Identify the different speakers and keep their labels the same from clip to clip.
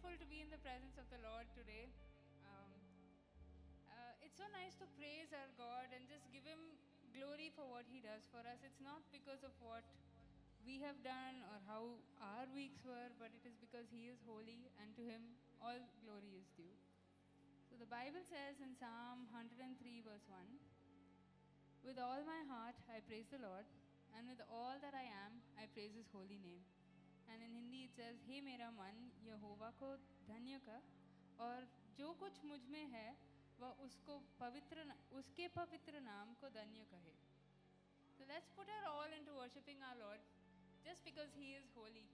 Speaker 1: wonderful to be in the presence of the Lord today. Um, it's so nice to praise our God and just give Him glory for what He does for us. It's not because of what we have done or how our weeks were, but it is because He is holy and to Him all glory is due. So the Bible says in Psalm 103, verse 1, "With all my heart I praise the Lord, and with all that I am, I praise His holy name." And in Hindi it says, "हे मेरा मन यहोवा को धन्य कर, और जो कुछ मुझ में है वह उसके पवित्र नाम को धन्य कहे." So let's put our all into worshipping our Lord just because He is holy.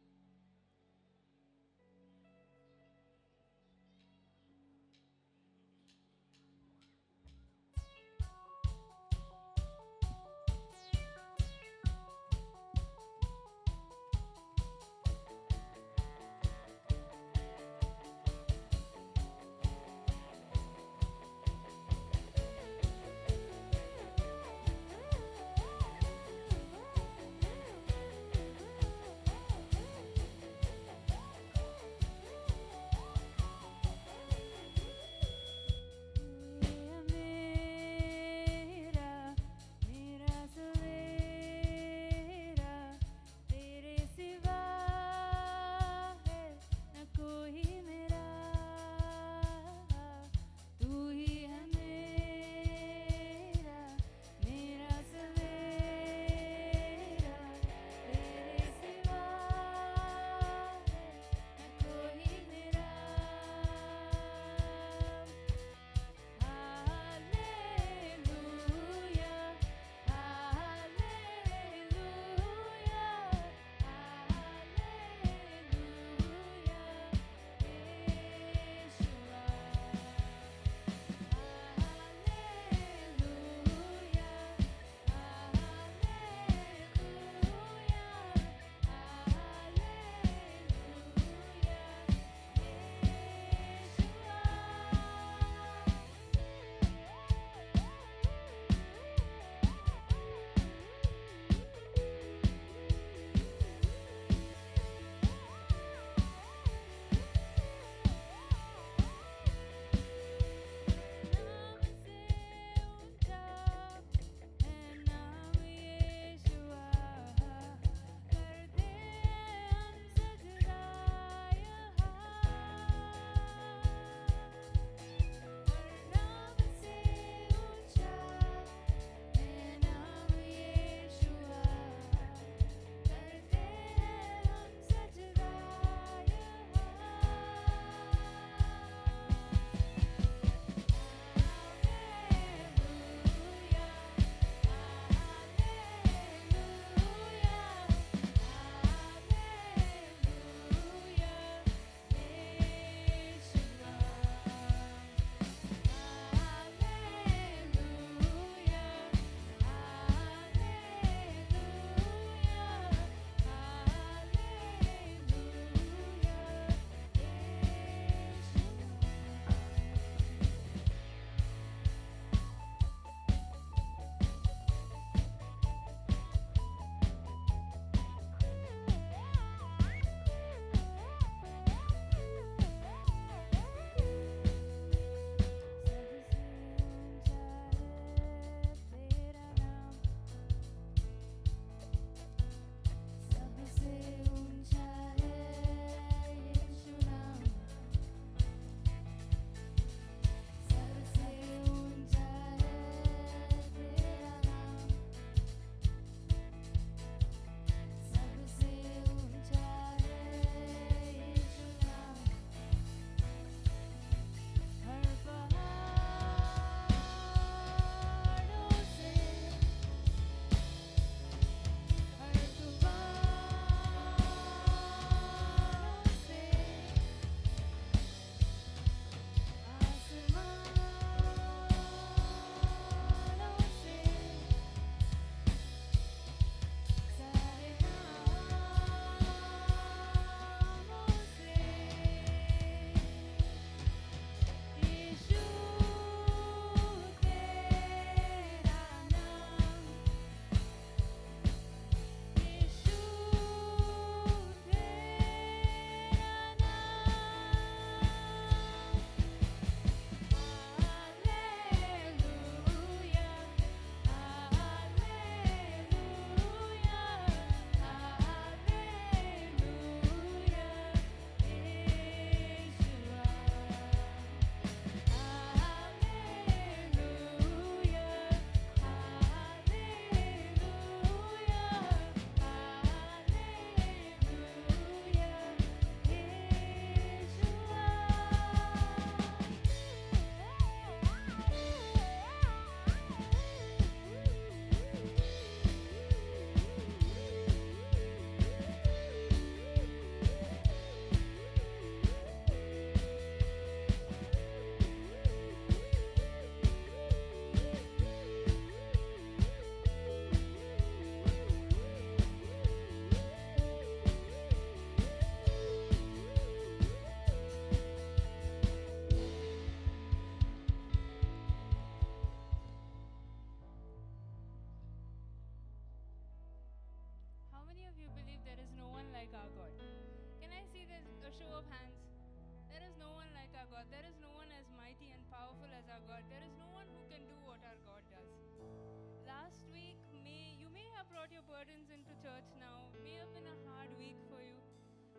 Speaker 1: have brought your burdens into church now. May have been a hard week for you.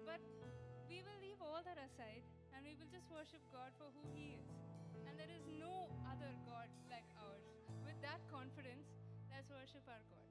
Speaker 1: But we will leave all that aside and we will just worship God for who He is. And there is no other God like ours. With that confidence, let's worship our God.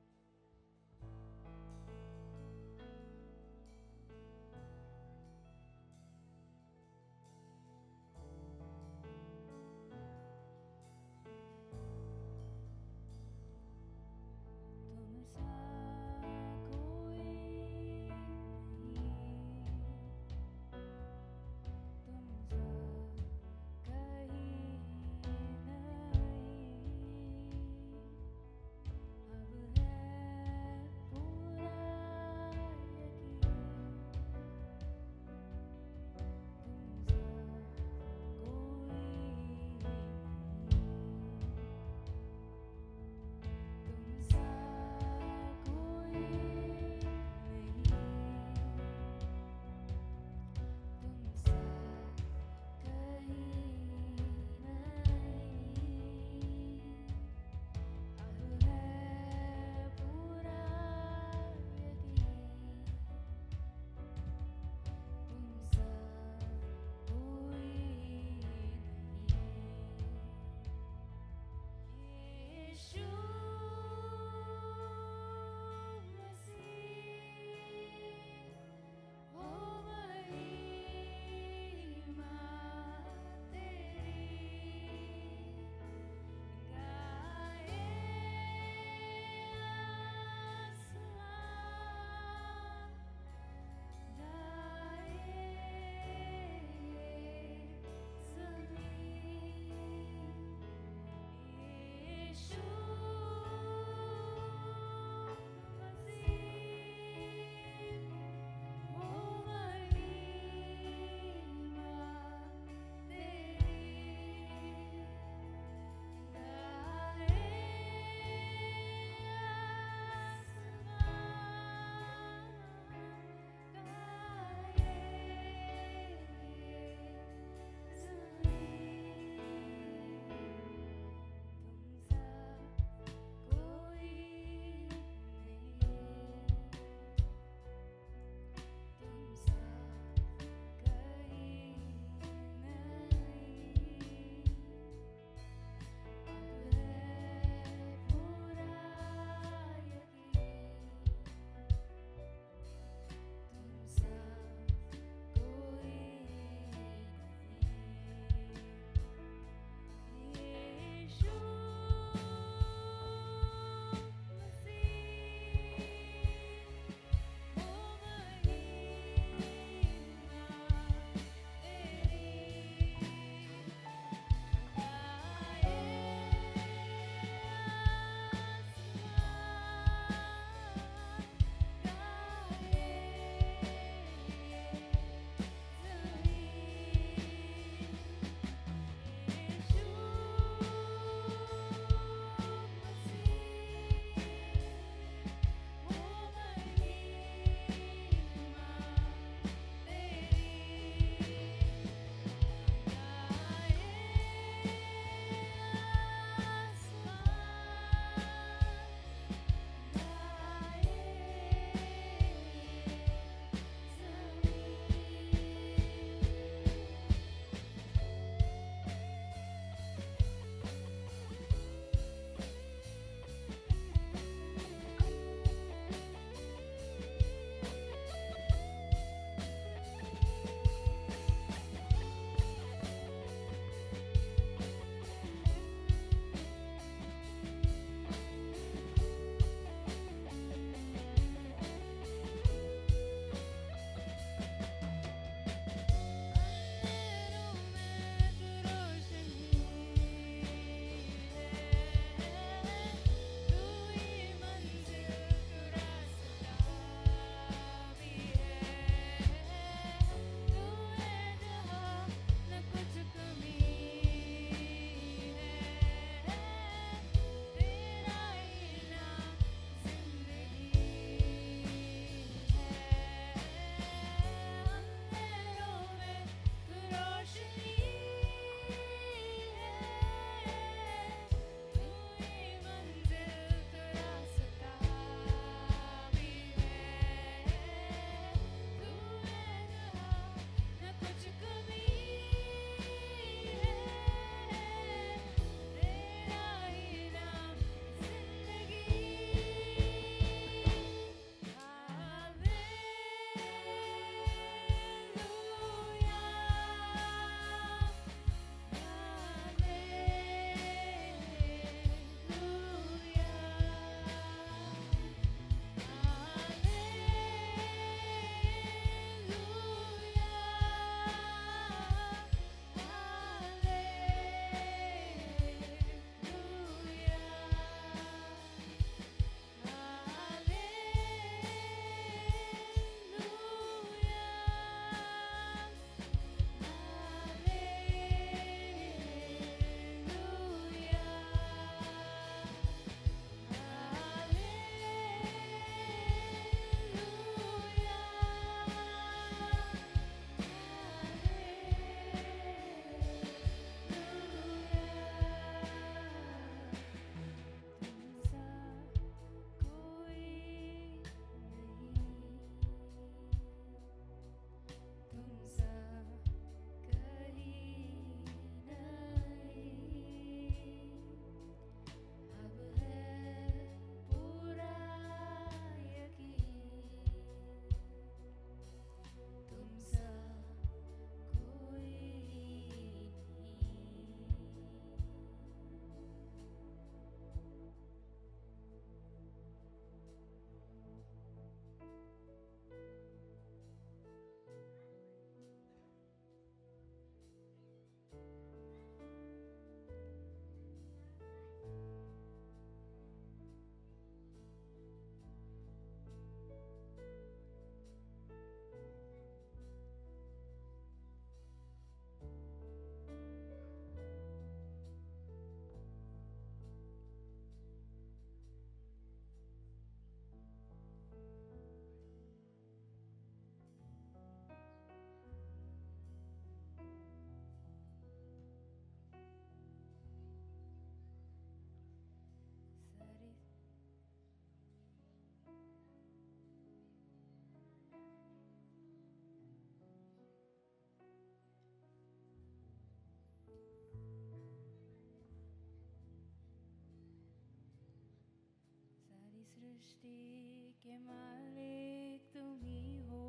Speaker 1: सृष्टि के मालिक तुम ही हो,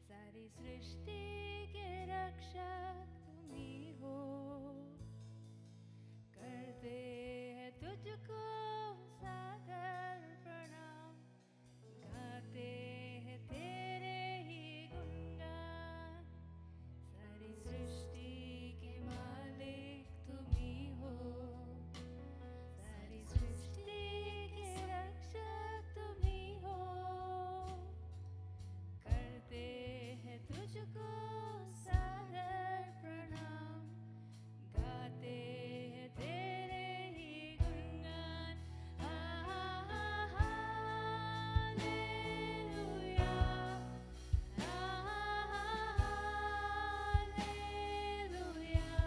Speaker 1: सारी सृष्टि के रक्षक तुम ही हो, करते हैं तुझको सादर प्रणाम, गाते हैं तेरे ही गुणगान, सारी सृष्टि के मालिक तुम ही हो, सारी सृष्टि के रक्षक तुम ही हो, करते हैं तुझको सादर प्रणाम, गाते हैं तेरे ही गुणगान। हालेलुया, हालेलुया, हालेलुया,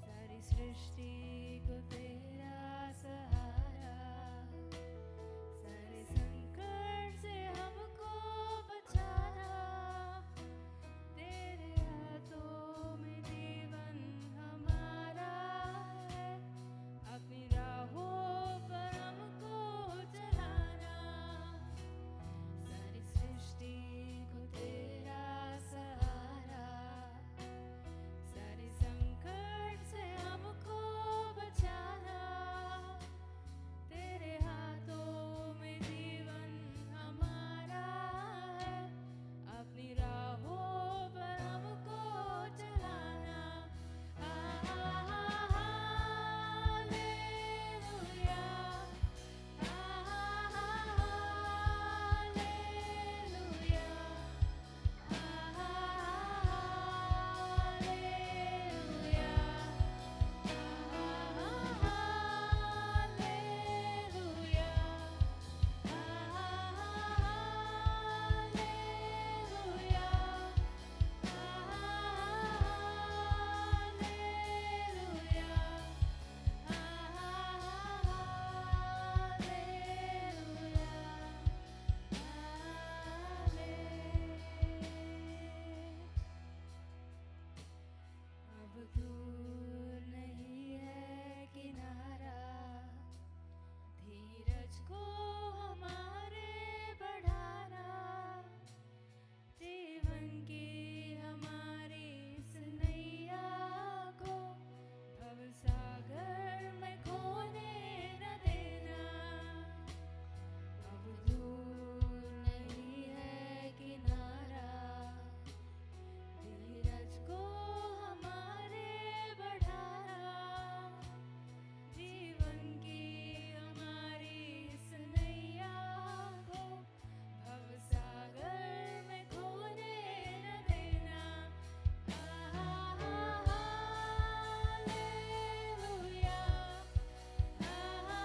Speaker 1: सारी सृष्टि को तेरा सहारा, सारे संकट से हमको बचाना, तेरे हाथों में जीवन हमारा है, अपनी राहों पर हमको चलाना, सारी सृष्टि को तेरा सहारा, सारे संकट से हमको बचाना, तेरे हाथों में जीवन हमारा है, अपनी राहों पर हमको चलाना। हालेलुया, हालेलुया, अब दूर नहीं है किनारा, धीरज को हमारे बढ़ाना, जीवन की हमारी इस नैया को भवसागर में खोने न देना। अब दूर नहीं है किनारा, धीरज को हमारे बढ़ाना, जीवन की हमारी इस नैया को भवसागर में खोने न देना। Hallelujah, hallelujah,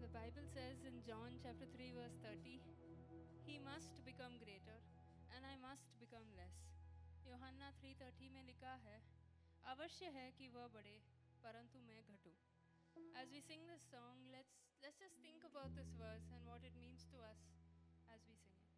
Speaker 1: The Bible says in John chapter 3 verse 30, He must become greater and I must become less. यूहन्ना 3:30 में लिखा है, अवश्य है कि वह बढ़े परंतु मैं घटूं. As we sing this song, let's just think about this verse and what it means to us as we sing it.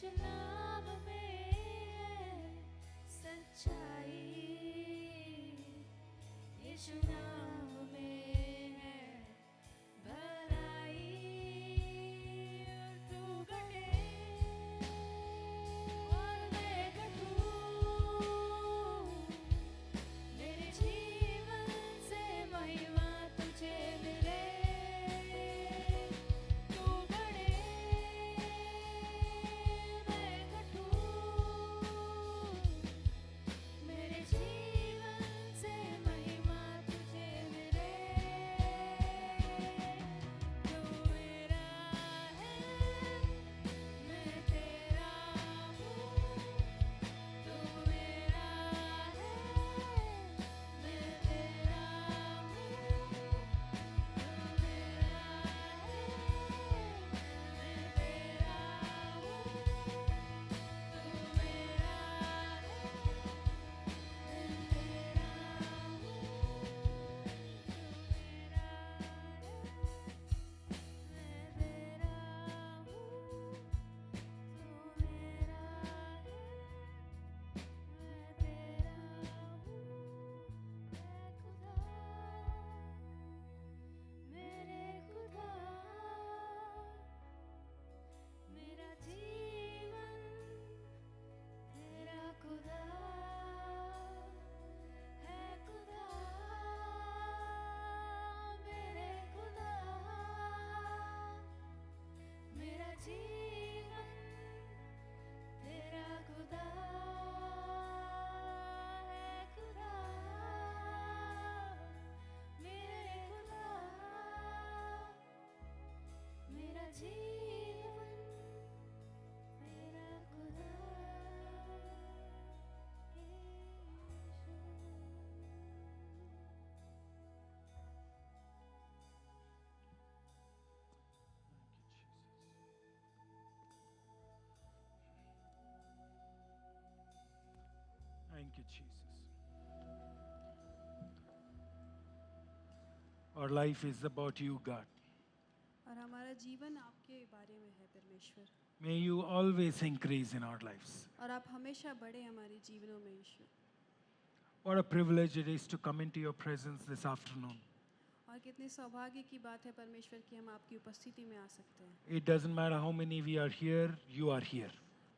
Speaker 2: यीशु नाम में है सच्चाई, यीशु नाम में है भलाई। और तू घटे और मैं घटूं, मेरे जीवन से महिमा तुझे मिले। तू बढ़े मैं घटूं, मेरे जीवन से महिमा तुझे मिले। तू मेरा है मैं तेरा हूँ, तू मेरा है मैं तेरा हूँ, तू मेरा है मैं तेरा हूँ, तू मेरा मेरे खुदा, मेरा जीवन तेरा खुदा है खुदा, मेरे खुदा, मेरा जीवन तेरा खुदा है खुदा, मेरे खुदा, मेरा जीवन तेरा खुदा।
Speaker 3: Thank you, Jesus. Our life is about you, God.
Speaker 4: और हमारा जीवन आपके बारे में है परमेश्वर,
Speaker 3: May you always increase in our lives.
Speaker 4: और आप हमेशा बढ़े हमारे जीवनों में ईश्वर।
Speaker 3: What a privilege it is to come into your presence this afternoon.
Speaker 4: और कितने सौभाग्य की बात है परमेश्वर कि हम आपकी उपस्थिति में आ सकते हैं।
Speaker 3: It doesn't matter how many we are here, you are here.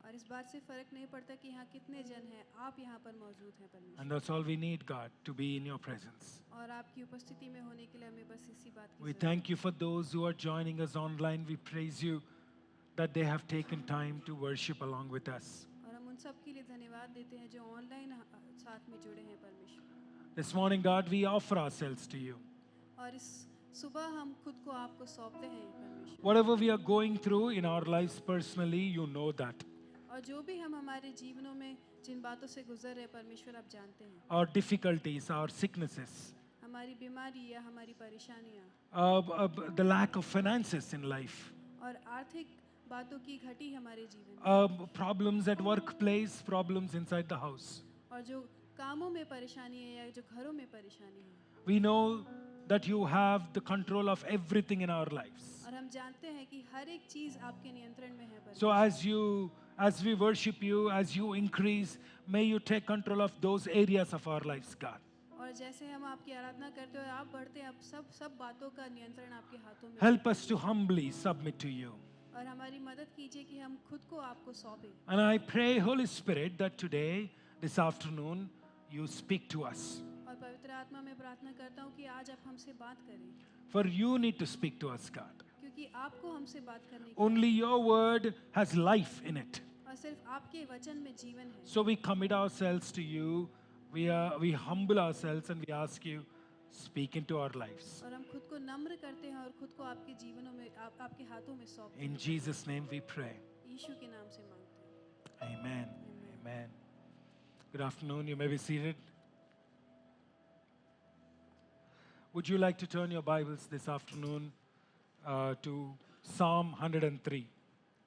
Speaker 4: और इस बात से फर्क नहीं पड़ता कि यहाँ कितने जन हैं, आप यहाँ पर मौजूद हैं परमेश्वर।
Speaker 3: And that's all we need, God, to be in your presence.
Speaker 4: और आपकी उपस्थिति में होने के लिए हमें बस इसी बात की
Speaker 3: We
Speaker 4: जरूरत
Speaker 3: thank you for those who are joining us online. We praise you that they have taken time to worship along with us.
Speaker 4: है। और हम उन सब के लिए धन्यवाद देते हैं जो ऑनलाइन साथ में जुड़े हैं परमेश्वर।
Speaker 3: This morning, God, we offer ourselves to you.
Speaker 4: और इस सुबह हम खुद को आपको सौंपते हैं परमेश्वर।
Speaker 3: Whatever we are going through in our lives personally, you know that.
Speaker 4: और जो भी हम हमारे जीवनों में जिन बातों से गुजर रहे हैं परमेश्वर आप जानते हैं।
Speaker 3: Our difficulties, our sicknesses,
Speaker 4: हमारी बीमारी या हमारी परेशानियाँ
Speaker 3: the lack of finances in life,
Speaker 4: और आर्थिक बातों की घटी हमारे जीवन में,
Speaker 3: problems at workplace, problems inside the house.
Speaker 4: और जो कामों में परेशानी है या जो घरों में परेशानी है।
Speaker 3: We know that you have the control of everything in our lives.
Speaker 4: और हम जानते हैं कि हर एक चीज आपके नियंत्रण में है
Speaker 3: So
Speaker 4: परमेश्वर।
Speaker 3: as we worship you, as you increase, may you take control of those areas of our lives, God.
Speaker 4: और जैसे हम आपकी आराधना करते हैं और आप बढ़ते हैं, आप सब बातों का नियंत्रण आपके हाथों में है।
Speaker 3: Help us to humbly submit to you.
Speaker 4: और हमारी मदद कीजिए कि हम खुद को आपको सौंपें।
Speaker 3: And I pray, Holy Spirit, that today, this afternoon, you speak to us.
Speaker 4: और पवित्र आत्मा में प्रार्थना करता हूँ कि आज आप हमसे बात करें,
Speaker 3: For you need to speak to us, God.
Speaker 4: क्योंकि आपको हमसे बात करने की
Speaker 3: Only your word has life in it.
Speaker 4: और सिर्फ आपके वचन में जीवन है।
Speaker 3: So we commit ourselves to you. We humble ourselves and we ask you, speak into our lives.
Speaker 4: और हम खुद को नम्र करते हैं और खुद को आपके जीवनों में आपके हाथों में सौंपते
Speaker 3: In
Speaker 4: हैं।
Speaker 3: Jesus' name we pray.
Speaker 4: यीशु के नाम से मांगते हैं।
Speaker 3: Amen. Amen. Good afternoon. You may be seated. Would you like to turn your Bibles this afternoon to Psalm 103?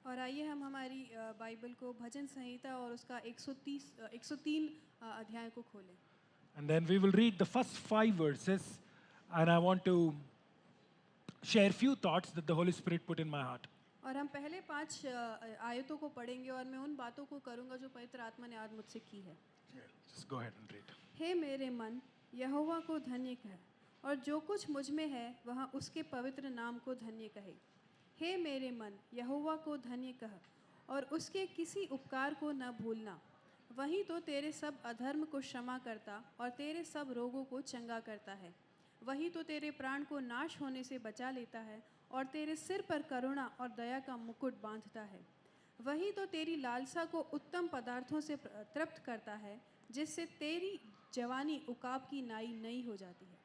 Speaker 4: और आइए हम हमारी बाइबल को भजन संहिता और उसका 103 अध्याय को खोलें।
Speaker 3: And then we will read the first 5 verses, and I want to share few thoughts that the Holy Spirit put in my heart.
Speaker 4: और हम पहले 5 आयतों को पढ़ेंगे और मैं उन बातों को करूंगा जो पवित्र आत्मा ने आज मुझसे की है।
Speaker 3: Just go ahead and read.
Speaker 4: हे मेरे मन, यहोवा को धन्य कह और जो कुछ मुझ में है वह उसके पवित्र नाम को धन्य कहे। हे मेरे मन, यहोवा को धन्य कह और उसके किसी उपकार को न भूलना। वही तो तेरे सब अधर्म को क्षमा करता और तेरे सब रोगों को चंगा करता है। वही तो तेरे प्राण को नाश होने से बचा लेता है और तेरे सिर पर करुणा और दया का मुकुट बांधता है। वही तो तेरी लालसा को उत्तम पदार्थों से तृप्त करता है, जिससे तेरी जवानी उकाब की नाई नई हो जाती है।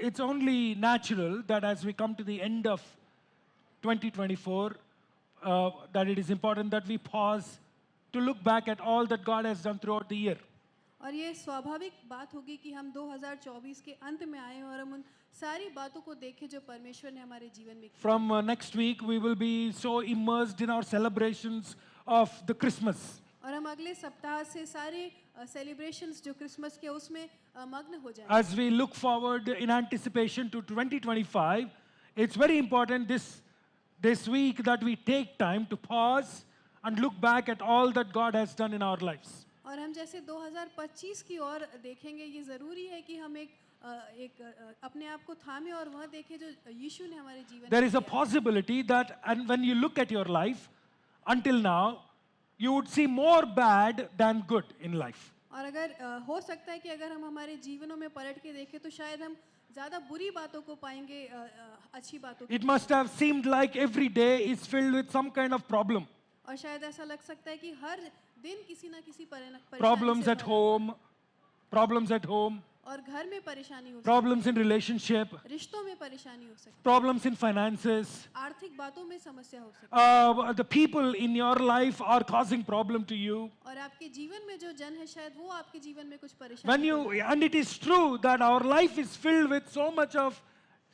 Speaker 3: It's only natural that as we come to the end of 2024, that it is important that we pause to look back at all that God has done throughout the year.
Speaker 4: और ये स्वाभाविक बात होगी कि हम 2024 के अंत में आए और हम उन सारी बातों को देखें जो परमेश्वर ने हमारे जीवन में की।
Speaker 3: From next week, we will be so immersed in our celebrations of the Christmas.
Speaker 4: और हम अगले सप्ताह से सारे सेलिब्रेशंस जो क्रिसमस के उसमें मग्न हो जाएंगे।
Speaker 3: As we look forward in anticipation to 2025, it's very important this week that we take time to pause and look back at all that God has done in our lives.
Speaker 4: और हम जैसे 2025 की ओर देखेंगे, ये ज़रूरी है कि हम अपने आप को थामे और वह देखें जो यीशु ने हमारे जीवन
Speaker 3: There
Speaker 4: में
Speaker 3: is a
Speaker 4: किया।
Speaker 3: possibility that, and when you look at your life until now, you would see more bad than good in life.
Speaker 4: और अगर हो सकता है कि अगर हम हमारे जीवनों में पलट के देखें तो शायद हम ज़्यादा बुरी बातों को पाएंगे अच्छी बातों
Speaker 3: It must have seemed like every day is filled with some kind of problem.
Speaker 4: और शायद ऐसा लग सकता है कि हर दिन किसी ना किसी परेशानी
Speaker 3: Problems
Speaker 4: से
Speaker 3: at
Speaker 4: भरा।
Speaker 3: home, problems at home,
Speaker 4: और घर में परेशानी हो सकती
Speaker 3: problems in relationship,
Speaker 4: है, रिश्तों में परेशानी हो सकती
Speaker 3: problems in finances.
Speaker 4: है, आर्थिक बातों में समस्या हो सकती है।
Speaker 3: The people in your life are causing problem to you.
Speaker 4: और आपके जीवन में जो जन है शायद वो आपके जीवन में कुछ
Speaker 3: When
Speaker 4: परेशानी
Speaker 3: you,
Speaker 4: हो।
Speaker 3: and it is true that our life is filled with so much of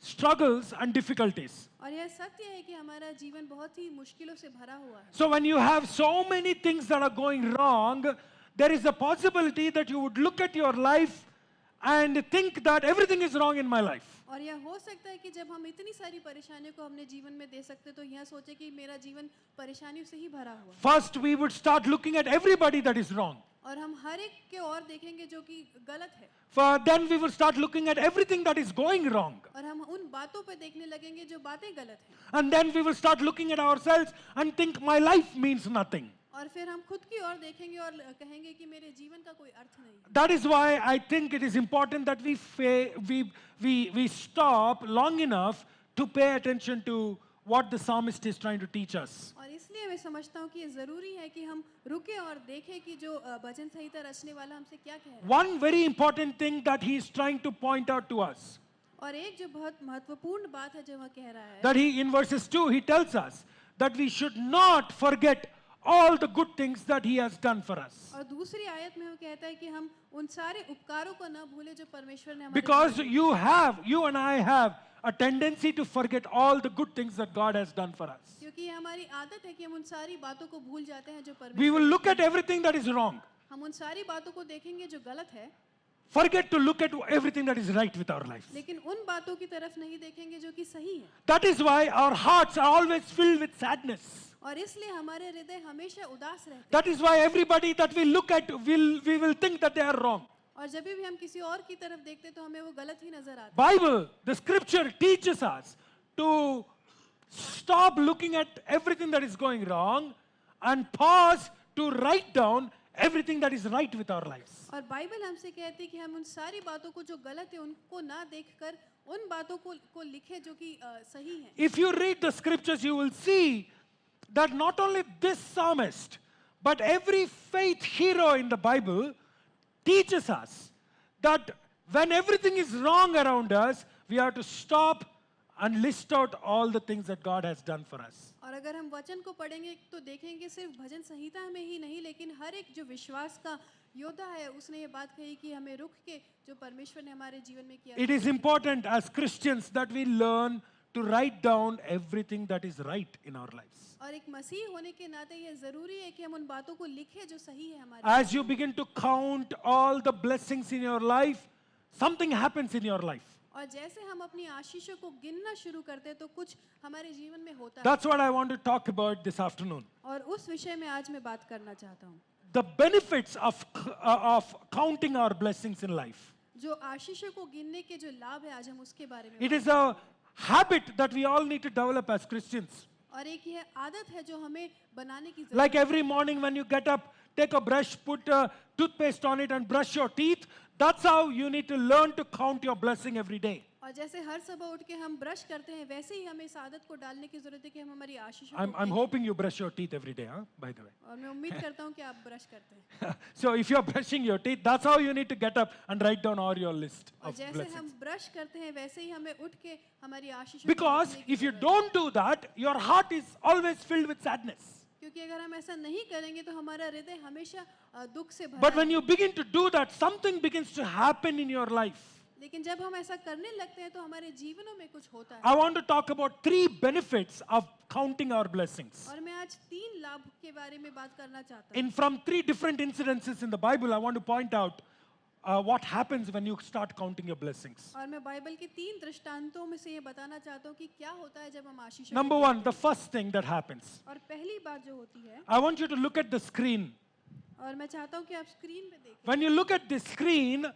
Speaker 3: struggles and difficulties.
Speaker 4: और यह सत्य है कि हमारा जीवन बहुत ही मुश्किलों से भरा हुआ है।
Speaker 3: So when you have so many things that are going wrong, there is a possibility that you would look at your life and think that everything is wrong in my life.
Speaker 4: और यह हो सकता है कि जब हम इतनी सारी परेशानियों को अपने जीवन में दे सकते तो यह सोचे कि मेरा जीवन परेशानियों से ही भरा हुआ है।
Speaker 3: First, we would start looking at everybody that is wrong.
Speaker 4: और हम हर एक के और देखेंगे जो कि गलत है,
Speaker 3: Then we will start looking at everything that is going wrong.
Speaker 4: और हम उन बातों पे देखने लगेंगे जो बातें गलत हैं,
Speaker 3: And then we will start looking at ourselves and think my life means nothing.
Speaker 4: और फिर हम खुद की ओर देखेंगे और कहेंगे कि मेरे जीवन का कोई अर्थ नहीं है।
Speaker 3: That is why I think it is important that we stop long enough to pay attention to what the psalmist is trying to teach us.
Speaker 4: और इसलिए मैं समझता हूँ कि ये ज़रूरी है कि हम रुके और देखें कि जो भजन संहिता रचने वाला हमसे क्या कह रहा है।
Speaker 3: One very important thing that he is trying to point out to us,
Speaker 4: और एक जो बहुत महत्वपूर्ण बात है जो वह कह रहा है,
Speaker 3: that he in verses 2 he tells us that we should not forget all the good things that he has done for us.
Speaker 4: और दूसरी आयत में वो कहता है कि हम उन सारे उपकारों को न भूले जो परमेश्वर ने हमारे
Speaker 3: Because
Speaker 4: जीवन में
Speaker 3: you and I have a tendency to forget all the good things that God has done for us.
Speaker 4: क्योंकि ये हमारी आदत है कि हम उन सारी बातों को भूल जाते हैं जो
Speaker 3: We will
Speaker 4: परमेश्वर
Speaker 3: look at everything that is wrong.
Speaker 4: हम उन सारी बातों को देखेंगे जो गलत है,
Speaker 3: Forget to look at everything that is right with our lives.
Speaker 4: लेकिन उन बातों की तरफ नहीं देखेंगे जो कि सही है।
Speaker 3: That is why our hearts are always filled with sadness.
Speaker 4: और इसलिए हमारे हृदय हमेशा उदास रहते हैं।
Speaker 3: That is why everybody that we look at, we will think that they are wrong.
Speaker 4: और जब भी हम किसी और की तरफ देखते हैं तो हमें वो गलत ही नजर आता है।
Speaker 3: Bible, the scripture teaches us to stop looking at everything that is going wrong and pause to write down everything that is right with our lives.
Speaker 4: और बाइबल हमसे कहती है कि हम उन सारी बातों को जो गलत है उनको ना देखकर उन बातों को लिखे जो कि सही हैं।
Speaker 3: If you read the scriptures, you will see that not only this psalmist, but every faith hero in the Bible teaches us that when everything is wrong around us, we have to stop and list out all the things that God has done for us.
Speaker 4: और अगर हम वचन को पढ़ेंगे तो देखेंगे सिर्फ भजन संहिता में ही नहीं, लेकिन हर एक जो विश्वास का योद्धा है उसने ये बात कही कि हमें रुक के जो परमेश्वर ने हमारे जीवन में किया।
Speaker 3: It is important as Christians that we learn to write down everything that is right in our lives.
Speaker 4: और एक मसीह होने के नाते ये जरूरी है कि हम उन बातों को लिखें जो सही है हमारे।
Speaker 3: As you begin to count all the blessings in your life, something happens in your life.
Speaker 4: और जैसे हम अपनी आशीषों को गिनना शुरू करते हैं तो कुछ हमारे जीवन में होता है।
Speaker 3: That's what I want to talk about this afternoon.
Speaker 4: और उस विषय में आज मैं बात करना चाहता हूँ,
Speaker 3: The benefits of counting our blessings in life.
Speaker 4: जो आशीषों को गिनने के जो लाभ है आज हम उसके बारे में
Speaker 3: It is a habit that we all need to develop as Christians.
Speaker 4: और एक यह आदत है जो हमें बनाने की जरूरत
Speaker 3: Like every morning when you get up, take a brush, put toothpaste on it and brush your teeth. That's how you need to learn to count your blessing every day.
Speaker 4: और जैसे हर सुबह उठ के हम ब्रश करते हैं वैसे ही हमें इस आदत को डालने की जरूरत है कि हम हमारी आशीषों
Speaker 3: I'm
Speaker 4: को
Speaker 3: hoping you brush your teeth every day, by the way.
Speaker 4: और मैं उम्मीद करता हूँ कि आप ब्रश करते हैं।
Speaker 3: So if you're brushing your teeth, that's how you need to get up and write down all your list
Speaker 4: और
Speaker 3: of
Speaker 4: जैसे
Speaker 3: blessings.
Speaker 4: हम ब्रश करते हैं वैसे ही हमें उठ के हमारी आशीषों को
Speaker 3: Because
Speaker 4: लिखने की
Speaker 3: if you
Speaker 4: जरूरत है।
Speaker 3: don't do that, your heart is always filled with sadness.
Speaker 4: क्योंकि अगर हम ऐसा नहीं करेंगे तो हमारा हृदय हमेशा दुख से भरा
Speaker 3: But when
Speaker 4: है।
Speaker 3: you begin to do that, something begins to happen in your life.
Speaker 4: लेकिन जब हम ऐसा करने लगते हैं तो हमारे जीवनों में कुछ होता है।
Speaker 3: I want to talk about 3 benefits of counting our blessings.
Speaker 4: और मैं आज 3 लाभ के बारे में बात करना चाहता हूँ।
Speaker 3: In from 3 different incidences in the Bible, I want to point out what happens when you start counting your blessings.
Speaker 4: और मैं बाइबल के 3 दृष्टांतों में से ये बताना चाहता हूँ कि क्या होता है जब हम आशीषों
Speaker 3: Number
Speaker 4: को
Speaker 3: 1, the first thing that happens.
Speaker 4: और पहली बात जो होती है,
Speaker 3: I want you to look at the screen.
Speaker 4: और मैं चाहता हूँ कि आप स्क्रीन पे देखें।
Speaker 3: When you look at the screen,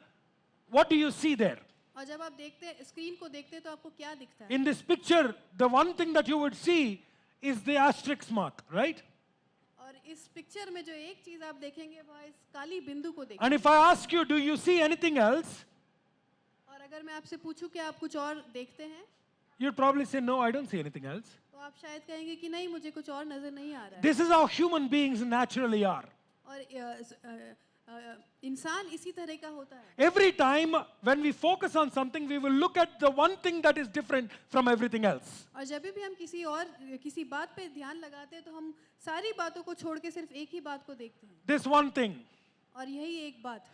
Speaker 3: what do you see there?
Speaker 4: और जब आप देखते हैं स्क्रीन को देखते हैं तो आपको क्या दिखता है?
Speaker 3: In this picture, the one thing that you would see is the asterisk mark, right?
Speaker 4: और इस पिक्चर में जो एक चीज आप देखेंगे वह इस काली बिंदु को देखें।
Speaker 3: And if I ask you, do you see anything else?
Speaker 4: और अगर मैं आपसे पूछूं कि आप कुछ और देखते हैं
Speaker 3: You'd probably say, no, I don't see anything else.
Speaker 4: तो आप शायद कहेंगे कि नहीं, मुझे कुछ और नजर नहीं आ रहा है।
Speaker 3: This is how human beings naturally are.
Speaker 4: और इंसान इसी तरह का होता है।
Speaker 3: Every time when we focus on something, we will look at the one thing that is different from everything else.
Speaker 4: और जब भी हम किसी बात पे ध्यान लगाते हैं तो हम सारी बातों को छोड़ के सिर्फ एक ही बात को देखते हैं।
Speaker 3: This one thing.
Speaker 4: और यही एक बात।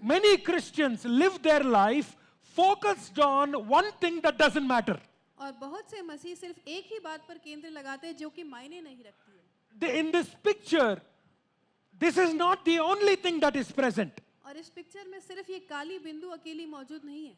Speaker 3: Many Christians live their life focused on one thing that doesn't matter.
Speaker 4: और बहुत से मसीह सिर्फ एक ही बात पर केंद्र लगाते हैं जो कि मायने नहीं रखती है।
Speaker 3: In this picture, this is not the only thing that is present.
Speaker 4: और इस पिक्चर में सिर्फ ये काली बिंदु अकेली मौजूद नहीं है।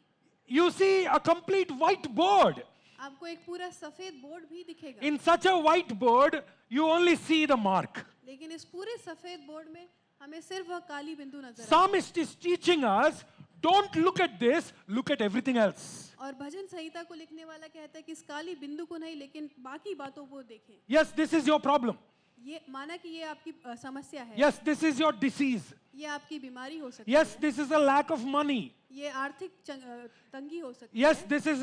Speaker 3: You see a complete white board.
Speaker 4: आपको एक पूरा सफेद बोर्ड भी दिखेगा।
Speaker 3: In such a white board, you only see the mark.
Speaker 4: लेकिन इस पूरे सफेद बोर्ड में हमें सिर्फ वह काली बिंदु नजर आती है।
Speaker 3: Psalmist is teaching us, don't look at this, look at everything else.
Speaker 4: और भजन संहिता को लिखने वाला कहता है कि इस काली बिंदु को नहीं लेकिन बाकी बातों को देखें।
Speaker 3: Yes, this is your problem.
Speaker 4: ये माना कि ये आपकी समस्या है।
Speaker 3: Yes, this is your disease.
Speaker 4: ये आपकी बीमारी हो सकती
Speaker 3: Yes,
Speaker 4: है।
Speaker 3: this is a lack of money.
Speaker 4: ये आर्थिक तंगी हो सकती
Speaker 3: Yes,
Speaker 4: है।
Speaker 3: this is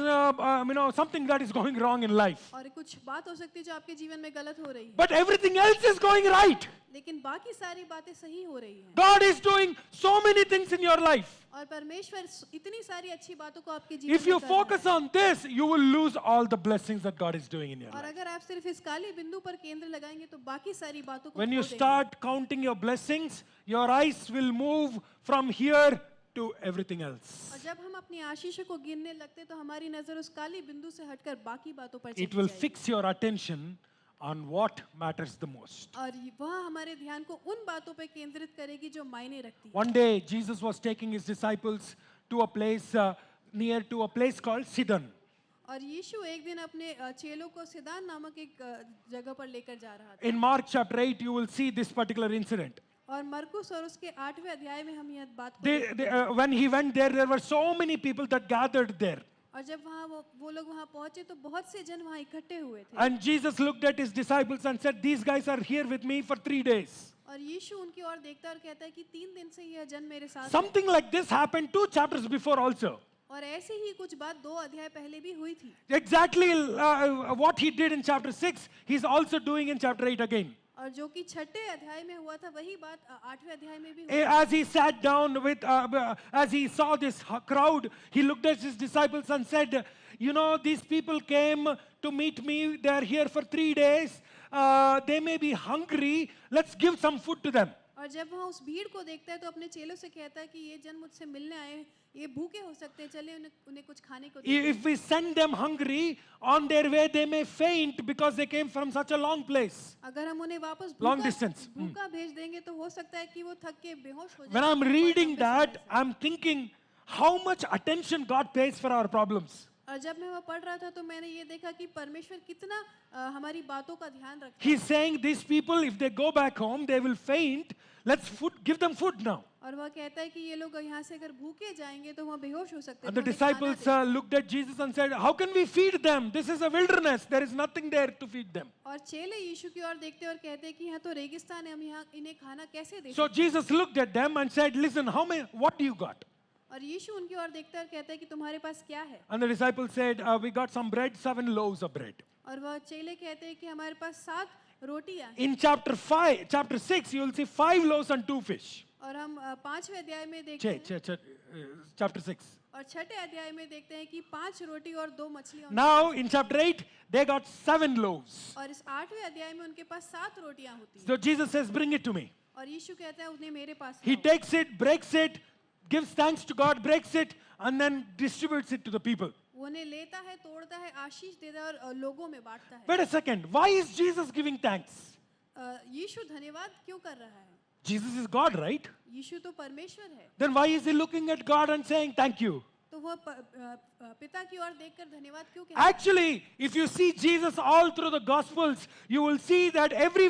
Speaker 3: something that is going wrong in life.
Speaker 4: और कुछ बात हो सकती है जो आपके जीवन में गलत हो रही है।
Speaker 3: But everything else is going right.
Speaker 4: लेकिन बाकी सारी बातें सही हो रही हैं।
Speaker 3: God is doing so many things in your life.
Speaker 4: और परमेश्वर इतनी सारी अच्छी बातों को आपके जीवन
Speaker 3: If you
Speaker 4: में कर रहा है।
Speaker 3: focus on this, you will lose all the blessings that God is doing in your
Speaker 4: और
Speaker 3: life.
Speaker 4: अगर आप सिर्फ इस काली बिंदु पर केंद्र लगाएंगे तो बाकी सारी बातों को
Speaker 3: When you
Speaker 4: खो देंगे।
Speaker 3: start counting your blessings, your eyes will move from here to everything else.
Speaker 4: और जब हम अपनी आशीषों को गिनने लगते हैं तो हमारी नजर उस काली बिंदु से हटकर बाकी बातों पर
Speaker 3: It
Speaker 4: चली
Speaker 3: will
Speaker 4: जाएगी।
Speaker 3: fix your attention on what matters the most.
Speaker 4: और वह हमारे ध्यान को उन बातों पर केंद्रित करेगी जो मायने रखती है।
Speaker 3: One day, Jesus was taking his disciples to a place near to a place called Sidon.
Speaker 4: और यीशु एक दिन अपने चेलों को सिदान नामक एक जगह पर लेकर जा रहा था।
Speaker 3: In Mark chapter 8, you will see this particular incident.
Speaker 4: और मरकुस और उसके 8वें अध्याय में हम यह बात को
Speaker 3: When he went there were so many people that gathered there.
Speaker 4: और जब वहाँ वो लोग वहाँ पहुंचे तो बहुत से जन वहाँ इकट्ठे हुए थे।
Speaker 3: And Jesus looked at his disciples and said, these guys are here with me for 3 days.
Speaker 4: और यीशु उनकी ओर देखता और कहता है कि 3 दिन से यह जन मेरे साथ है।
Speaker 3: Something like this happened 2 chapters before also.
Speaker 4: और ऐसे ही कुछ बात 2 अध्याय पहले भी हुई थी।
Speaker 3: Exactly what he did in chapter 6, he's also doing in chapter 8 again.
Speaker 4: और जो कि 6ठे अध्याय में हुआ था वही बात 8वें अध्याय में भी हुई।
Speaker 3: As he sat down as he saw this crowd, he looked at his disciples and said, these people came to meet me. They are here for 3 days. They may be hungry. Let's give some food to them.
Speaker 4: और जब वहाँ उस भीड़ को देखता है तो अपने चेलों से कहता है कि ये जन मुझसे मिलने आए, ये भूखे हो सकते हैं, चलिए उन्हें कुछ खाने को दें।
Speaker 3: If we send them hungry, on their way they may faint because they came from such a long place.
Speaker 4: अगर हम उन्हें वापस
Speaker 3: Long distance.
Speaker 4: भूखा भेज देंगे तो हो सकता है कि वो थक के बेहोश हो जाए।
Speaker 3: When I'm reading that, I'm thinking, how much attention God pays for our problems.
Speaker 4: और जब मैं वह पढ़ रहा था तो मैंने ये देखा कि परमेश्वर कितना हमारी बातों का ध्यान रखता है।
Speaker 3: He's saying these people, if they go back home, they will faint. Let's give them food now.
Speaker 4: और वह कहता है कि ये लोग यहाँ से अगर भूखे जाएंगे तो वह बेहोश हो सकते हैं।
Speaker 3: And the
Speaker 4: तो उन्हें खाना
Speaker 3: disciples
Speaker 4: they.
Speaker 3: looked at Jesus and said, how can we feed them? This is a wilderness. There is nothing there to feed them.
Speaker 4: और चेले यीशु की ओर देखते और कहते हैं कि यहाँ तो रेगिस्तान है, हम यहाँ इन्हें खाना कैसे दे
Speaker 3: So
Speaker 4: सकते
Speaker 3: Jesus looked at them and said, listen, what do you got?
Speaker 4: हैं? और यीशु उनकी ओर देखता है और कहता है कि तुम्हारे पास क्या है?
Speaker 3: And the disciples said, we got some bread, 7 loaves of bread.
Speaker 4: और वह चेले कहते हैं कि हमारे पास 7 रोटियां हैं।
Speaker 3: In chapter 6, you will see 5 loaves and 2 fish.
Speaker 4: और हम 5वें अध्याय में देखते हैं
Speaker 3: Chapter 6.
Speaker 4: और 6ठे अध्याय में देखते हैं कि 5 रोटी और 2 मछलियां।
Speaker 3: Now in chapter 8, they got 7 loaves.
Speaker 4: और इस 8वें अध्याय में उनके पास 7 रोटियां होती हैं।
Speaker 3: So Jesus says, bring it to me.
Speaker 4: और यीशु कहता है उन्हें मेरे पास
Speaker 3: He
Speaker 4: लाओ।
Speaker 3: takes it, breaks it, gives thanks to God, breaks it, and then distributes it to the people.
Speaker 4: वो उन्हें लेता है, तोड़ता है, आशीष देता है और लोगों में बांटता है।
Speaker 3: Wait a second. Why is Jesus giving thanks?
Speaker 4: यीशु धन्यवाद क्यों कर रहा है?
Speaker 3: Jesus is God, right?
Speaker 4: यीशु तो परमेश्वर है।
Speaker 3: Then why is he looking at God and saying thank you?
Speaker 4: तो वो पिता की ओर देखकर धन्यवाद क्यों कहता है?
Speaker 3: Actually, if you see Jesus all through the Gospels, you will see that every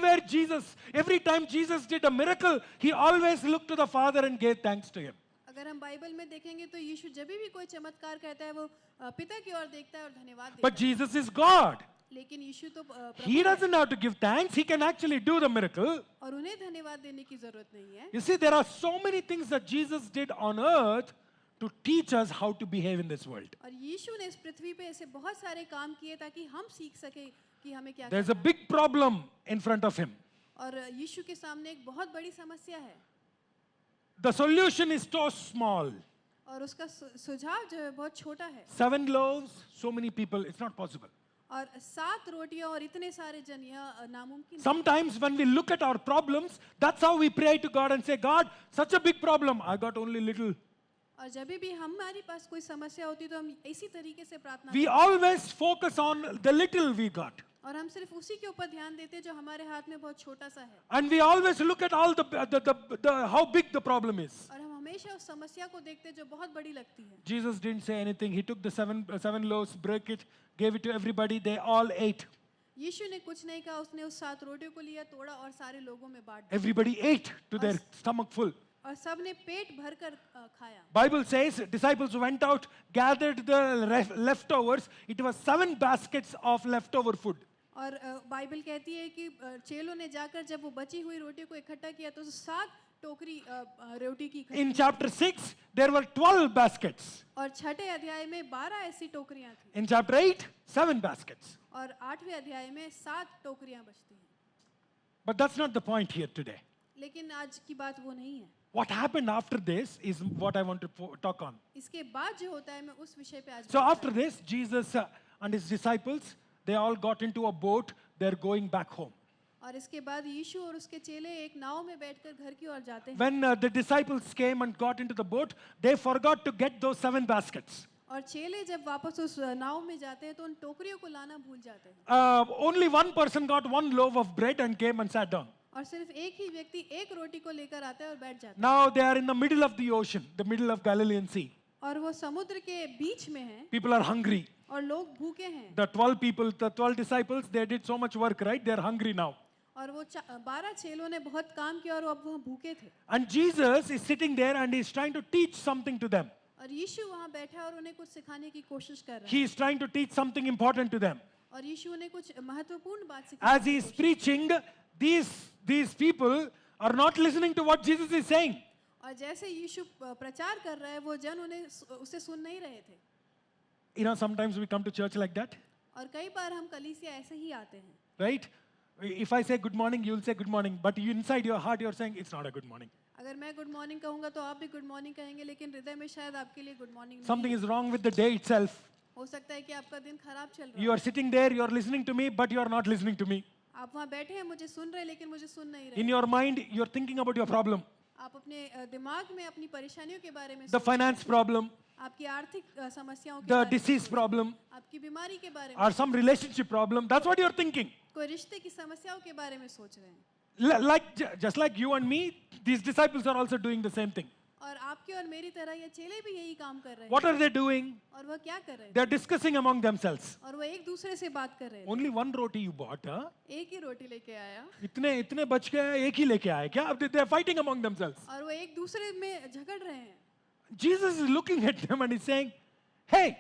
Speaker 3: time Jesus did a miracle, he always looked to the Father and gave thanks to him.
Speaker 4: अगर हम बाइबल में देखेंगे तो यीशु जब भी कोई चमत्कार कहता है वो पिता की ओर देखता है और धन्यवाद देता
Speaker 3: But Jesus is God.
Speaker 4: है। लेकिन यीशु तो प्रभु
Speaker 3: He
Speaker 4: है
Speaker 3: doesn't have to give thanks. He can actually do the miracle.
Speaker 4: और उन्हें धन्यवाद देने की जरूरत नहीं है।
Speaker 3: You see, there are so many things that Jesus did on earth to teach us how to behave in this world.
Speaker 4: और यीशु ने इस पृथ्वी पे ऐसे बहुत सारे काम किए ताकि हम सीख सके कि हमें क्या
Speaker 3: There's a
Speaker 4: करना है।
Speaker 3: big problem in front of him.
Speaker 4: और यीशु के सामने एक बहुत बड़ी समस्या है
Speaker 3: The solution is so small.
Speaker 4: और उसका सुझाव जो है बहुत छोटा है।
Speaker 3: 7 loaves, so many people, it's not possible.
Speaker 4: और 7 रोटियां और इतने सारे जन यह नामुमकिन है।
Speaker 3: Sometimes when we look at our problems, that's how we pray to God and say, God, such a big problem, I got only little.
Speaker 4: और जब भी हमारे पास कोई समस्या होती है तो हम इसी तरीके से प्रार्थना
Speaker 3: We
Speaker 4: करते हैं।
Speaker 3: always focus on the little we got.
Speaker 4: और हम सिर्फ उसी के ऊपर ध्यान देते हैं जो हमारे हाथ में बहुत छोटा सा है।
Speaker 3: And we always look at all the how big the problem is.
Speaker 4: और हम हमेशा उस समस्या को देखते हैं जो बहुत बड़ी लगती है।
Speaker 3: Jesus didn't say anything. He took the seven loaves, broke it, gave it to everybody. They all ate.
Speaker 4: यीशु ने कुछ नहीं कहा, उसने उस 7 रोटियों को लिया, तोड़ा और सारे लोगों में बांट दिया।
Speaker 3: Everybody ate to their stomach full.
Speaker 4: और सब ने पेट भर कर खाया।
Speaker 3: Bible says disciples went out, gathered the leftovers. It was 7 baskets of leftover food.
Speaker 4: और बाइबल कहती है कि चेलों ने जाकर जब वो बची हुई रोटियों को इकट्ठा किया तो 7 टोकरी रोटी की इकट्ठी
Speaker 3: In
Speaker 4: की।
Speaker 3: chapter 6, there were 12 baskets.
Speaker 4: और 6ठे अध्याय में 12 ऐसी टोकरियां थी
Speaker 3: In chapter 8, 7 baskets.
Speaker 4: और 8वें अध्याय में 7 टोकरियां बचती हैं।
Speaker 3: But that's not the point here today.
Speaker 4: लेकिन आज की बात वो नहीं है।
Speaker 3: What happened after this is what I want to talk on.
Speaker 4: इसके बाद जो होता है मैं उस विषय पे आज
Speaker 3: So
Speaker 4: बात
Speaker 3: after this, Jesus and his disciples, they all got into a boat. They're going back home.
Speaker 4: और इसके बाद यीशु और उसके चेले एक नाव में बैठकर घर की ओर जाते हैं।
Speaker 3: When the disciples came and got into the boat, they forgot to get those 7 baskets.
Speaker 4: और चेले जब वापस उस नाव में जाते हैं तो उन टोकरियों को लाना भूल जाते हैं।
Speaker 3: Only one person got 1 loaf of bread and came and sat down.
Speaker 4: और सिर्फ एक ही व्यक्ति एक रोटी को लेकर आता है और बैठ जाता है।
Speaker 3: Now they are in the middle of the ocean, the middle of Galilean Sea.
Speaker 4: और वो समुद्र के बीच में है
Speaker 3: People are hungry.
Speaker 4: और लोग भूखे हैं।
Speaker 3: The 12 disciples, they did so much work, right? They're hungry now.
Speaker 4: और वो 12 चेलों ने बहुत काम किया और अब वहाँ भूखे थे।
Speaker 3: And Jesus is sitting there and he's trying to teach something to them.
Speaker 4: और यीशु वहाँ बैठा और उन्हें कुछ सिखाने की कोशिश कर रहा है।
Speaker 3: He is trying to teach something important to them.
Speaker 4: और यीशु उन्हें कुछ महत्वपूर्ण बात सिखाने
Speaker 3: As he is preaching, these people are not listening to what Jesus is saying.
Speaker 4: और जैसे यीशु प्रचार कर रहा है वो जन उन्हें उसे सुन नहीं रहे थे।
Speaker 3: You know, sometimes we come to church like that,
Speaker 4: और कई बार हम कलीसिया ऐसे ही आते हैं।
Speaker 3: right? If I say good morning, you'll say good morning, but you inside your heart you're saying it's not a good morning.
Speaker 4: अगर मैं good morning कहूँगा तो आप भी गुड मॉर्निंग कहेंगे, लेकिन हृदय में शायद आपके लिए गुड मॉर्निंग नहीं
Speaker 3: Something
Speaker 4: है।
Speaker 3: is wrong with the day itself.
Speaker 4: हो सकता है कि आपका दिन खराब चल रहा
Speaker 3: You
Speaker 4: है।
Speaker 3: are sitting there, you are listening to me, but you are not listening to me.
Speaker 4: आप वहाँ बैठे हैं, मुझे सुन रहे हैं लेकिन मुझे सुन नहीं
Speaker 3: In
Speaker 4: रहे।
Speaker 3: your mind, you're thinking about your problem,
Speaker 4: आप अपने दिमाग में अपनी परेशानियों के बारे में
Speaker 3: the
Speaker 4: सोच
Speaker 3: finance problem,
Speaker 4: आपकी आर्थिक समस्याओं के
Speaker 3: the
Speaker 4: बारे में
Speaker 3: disease
Speaker 4: सोच,
Speaker 3: problem,
Speaker 4: आपकी बीमारी के बारे में,
Speaker 3: or some relationship problem. That's what you're thinking.
Speaker 4: कोई रिश्ते की समस्याओं के बारे में सोच रहे हैं।
Speaker 3: Just like you and me, these disciples are also doing the same thing.
Speaker 4: और आपके और मेरी तरह ये चेले भी यही काम कर रहे हैं।
Speaker 3: What are they doing?
Speaker 4: और वह क्या कर रहे हैं?
Speaker 3: They are discussing among themselves.
Speaker 4: और वो एक दूसरे से बात कर रहे थे।
Speaker 3: Only one roti you bought, huh?
Speaker 4: एक ही रोटी लेके आया
Speaker 3: इतने बच गए, एक ही लेके आए क्या? अब they are fighting among themselves.
Speaker 4: और वो एक दूसरे में झगड़ रहे हैं।
Speaker 3: Jesus is looking at them and he's saying, "Hey,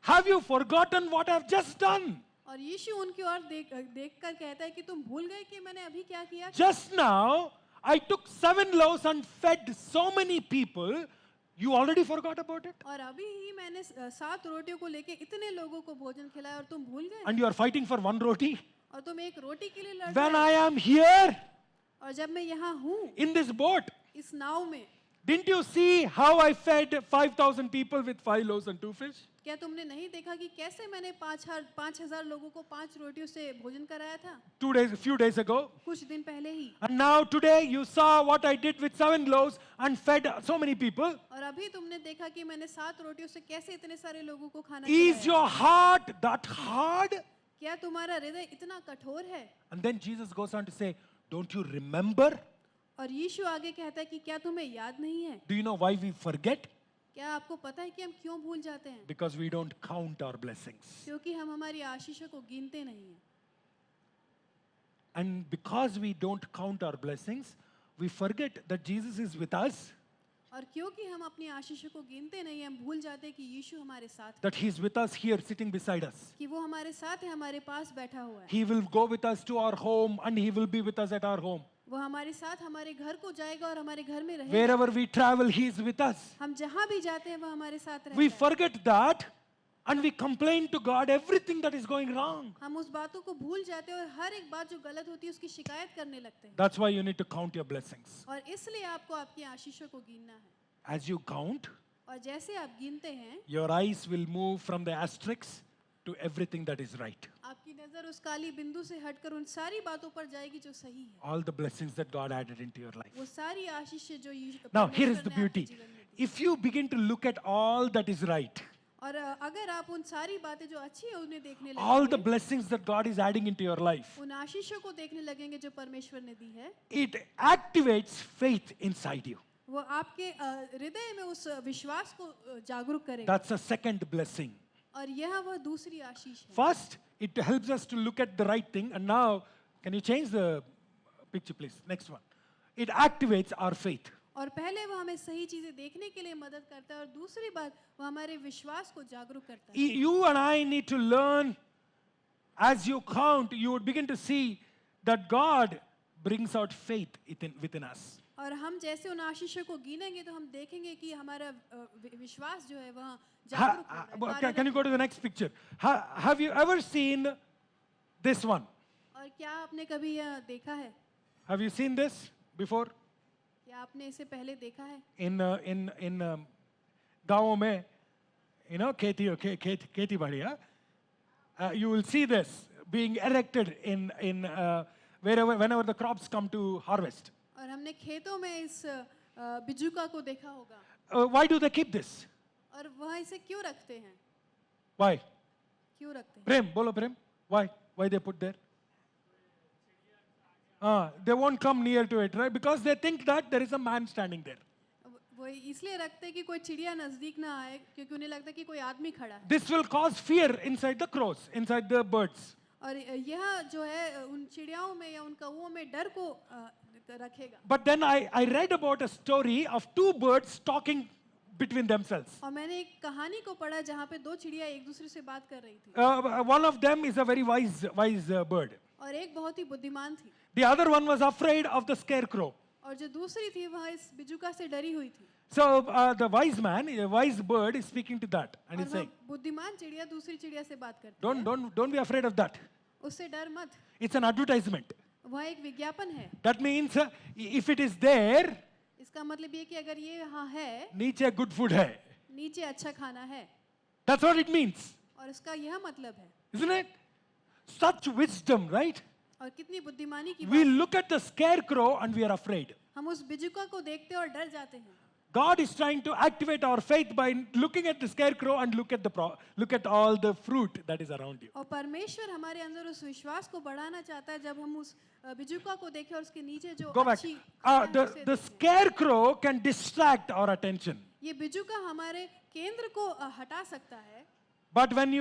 Speaker 3: have you forgotten what I've just done?
Speaker 4: और यीशु उनकी ओर देखकर कहता है कि तुम भूल गए कि मैंने अभी क्या किया?
Speaker 3: Just now, I took 7 loaves and fed so many people. You already forgot about it?
Speaker 4: और अभी ही मैंने 7 रोटियों को लेके इतने लोगों को भोजन खिलाया और तुम भूल गए?
Speaker 3: And you are fighting for one roti?
Speaker 4: और तुम एक रोटी के लिए लड़
Speaker 3: When
Speaker 4: रहे
Speaker 3: I
Speaker 4: हो?
Speaker 3: am here
Speaker 4: और जब मैं यहाँ हूँ
Speaker 3: in this boat,
Speaker 4: इस नाव में,
Speaker 3: didn't you see how I fed 5,000 people with 5 loaves and 2 fish?
Speaker 4: क्या तुमने नहीं देखा कि कैसे मैंने 5,000 लोगों को 5 रोटियों से भोजन कराया था?
Speaker 3: Few days ago.
Speaker 4: कुछ दिन पहले ही।
Speaker 3: And now today you saw what I did with 7 loaves and fed so many people.
Speaker 4: और अभी तुमने देखा कि मैंने 7 रोटियों से कैसे इतने सारे लोगों को खाना
Speaker 3: Is
Speaker 4: खिलाया।
Speaker 3: your heart that hard?
Speaker 4: क्या तुम्हारा हृदय इतना कठोर है?
Speaker 3: And then Jesus goes on to say, don't you remember?
Speaker 4: और यीशु आगे कहता है कि क्या तुम्हें याद नहीं है?
Speaker 3: Do you know why we forget?
Speaker 4: क्या आपको पता है कि हम क्यों भूल जाते हैं?
Speaker 3: Because we don't count our blessings.
Speaker 4: क्योंकि हम हमारी आशीषों को गिनते नहीं हैं।
Speaker 3: And because we don't count our blessings, we forget that Jesus is with us,
Speaker 4: और क्योंकि हम अपनी आशीषों को गिनते नहीं हैं, हम भूल जाते हैं कि यीशु हमारे साथ है,
Speaker 3: that He's with us here sitting beside us.
Speaker 4: कि वो हमारे साथ है, हमारे पास बैठा हुआ है।
Speaker 3: He will go with us to our home and He will be with us at our home.
Speaker 4: वो हमारे साथ हमारे घर को जाएगा और हमारे घर में रहेगा।
Speaker 3: Wherever we travel, He is with us.
Speaker 4: हम जहाँ भी जाते हैं वो हमारे साथ रहता
Speaker 3: We
Speaker 4: है।
Speaker 3: forget that and we complain to God everything that is going wrong.
Speaker 4: हम उस बातों को भूल जाते हैं और हर एक बात जो गलत होती है उसकी शिकायत करने लगते हैं।
Speaker 3: That's why you need to count your blessings.
Speaker 4: और इसलिए आपको आपकी आशीषों को गिनना है।
Speaker 3: As you count,
Speaker 4: और जैसे आप गिनते हैं,
Speaker 3: your eyes will move from the asterisks to everything that is right.
Speaker 4: आपकी नजर उस काली बिंदु से हटकर उन सारी बातों पर जाएगी जो सही है।
Speaker 3: All the blessings that God added into your life.
Speaker 4: वो सारी आशीषें जो यीशु
Speaker 3: Now, here is
Speaker 4: परमेश्वर
Speaker 3: the
Speaker 4: ने आपके
Speaker 3: beauty.
Speaker 4: जीवन में दी।
Speaker 3: If you begin to look at all that is right,
Speaker 4: और अगर आप उन सारी बातें जो अच्छी है उन्हें देखने
Speaker 3: all the
Speaker 4: लगेंगे,
Speaker 3: blessings that God is adding into your life,
Speaker 4: उन आशीषों को देखने लगेंगे जो परमेश्वर ने दी है,
Speaker 3: it activates faith inside you.
Speaker 4: वो आपके हृदय में उस विश्वास को जागरूक करेगा।
Speaker 3: That's a second blessing.
Speaker 4: और यह वह दूसरी आशीष है।
Speaker 3: First, it helps us to look at the right thing. And now, can you change the picture, please? Next one. It activates our faith.
Speaker 4: और पहले वो हमें सही चीजें देखने के लिए मदद करता है और दूसरी बात वो हमारे विश्वास को जागरूक करता है।
Speaker 3: You and I need to learn, as you count, you would begin to see that God brings out faith within us.
Speaker 4: और हम जैसे उन आशीषों को गिनेंगे तो हम देखेंगे कि हमारा विश्वास जो है वहाँ जागरूक होता है।
Speaker 3: Can you go to the next picture? Have you ever seen this one?
Speaker 4: और क्या आपने कभी यह देखा है?
Speaker 3: Have you seen this before?
Speaker 4: क्या आपने इसे पहले देखा है?
Speaker 3: In गाँवों में, you know, खेती बाड़ी, you will see this being erected in whenever the crops come to harvest.
Speaker 4: और हमने खेतों में इस बिजुका को देखा होगा।
Speaker 3: Why do they keep this?
Speaker 4: और वहाँ इसे क्यों रखते हैं?
Speaker 3: Why?
Speaker 4: क्यों रखते हैं?
Speaker 3: Prem, bolo Prem. Why they put there? They won't come near to it, right? Because they think that there is a man standing there.
Speaker 4: वो इसलिए रखते हैं कि कोई चिड़िया नजदीक ना आए क्योंकि उन्हें लगता है कि कोई आदमी खड़ा है।
Speaker 3: This will cause fear inside the crows, inside the birds.
Speaker 4: और यह जो है उन चिड़ियाओं में या उन कौओं में डर को रखेगा।
Speaker 3: But then I read about a story of 2 birds talking between themselves.
Speaker 4: और मैंने एक कहानी को पढ़ा जहाँ पे 2 चिड़िया एक दूसरे से बात कर रही थी।
Speaker 3: One of them is a very wise bird.
Speaker 4: और एक बहुत ही बुद्धिमान थी।
Speaker 3: The other one was afraid of the scarecrow.
Speaker 4: और जो दूसरी थी वह इस बिजुका से डरी हुई थी।
Speaker 3: So the wise man, a wise bird, is speaking to that and
Speaker 4: और
Speaker 3: he's
Speaker 4: वह
Speaker 3: saying,
Speaker 4: बुद्धिमान चिड़िया दूसरी चिड़िया से बात करती है।
Speaker 3: don't be afraid of that.
Speaker 4: उससे डर मत।
Speaker 3: It's an advertisement.
Speaker 4: वह एक विज्ञापन है।
Speaker 3: That means if it is there,
Speaker 4: इसका मतलब ये कि अगर ये यहाँ है,
Speaker 3: नीचे good food hai.
Speaker 4: नीचे अच्छा खाना है।
Speaker 3: That's what it means,
Speaker 4: और इसका यह मतलब है।
Speaker 3: isn't it? Such wisdom, right?
Speaker 4: और कितनी बुद्धिमानी की
Speaker 3: We
Speaker 4: बात।
Speaker 3: look at the scarecrow and we are afraid.
Speaker 4: हम उस बिजुका को देखते और डर जाते हैं।
Speaker 3: God is trying to activate our faith by looking at the scarecrow and look at all the fruit that is around you.
Speaker 4: और परमेश्वर हमारे अंदर उस विश्वास को बढ़ाना चाहता है जब हम उस बिजुका को देखें और उसके नीचे जो
Speaker 3: Go back.
Speaker 4: अच्छी है, उसे
Speaker 3: The
Speaker 4: देखें।
Speaker 3: scarecrow can distract our attention.
Speaker 4: ये बिजुका हमारे केंद्र को हटा सकता है,
Speaker 3: But when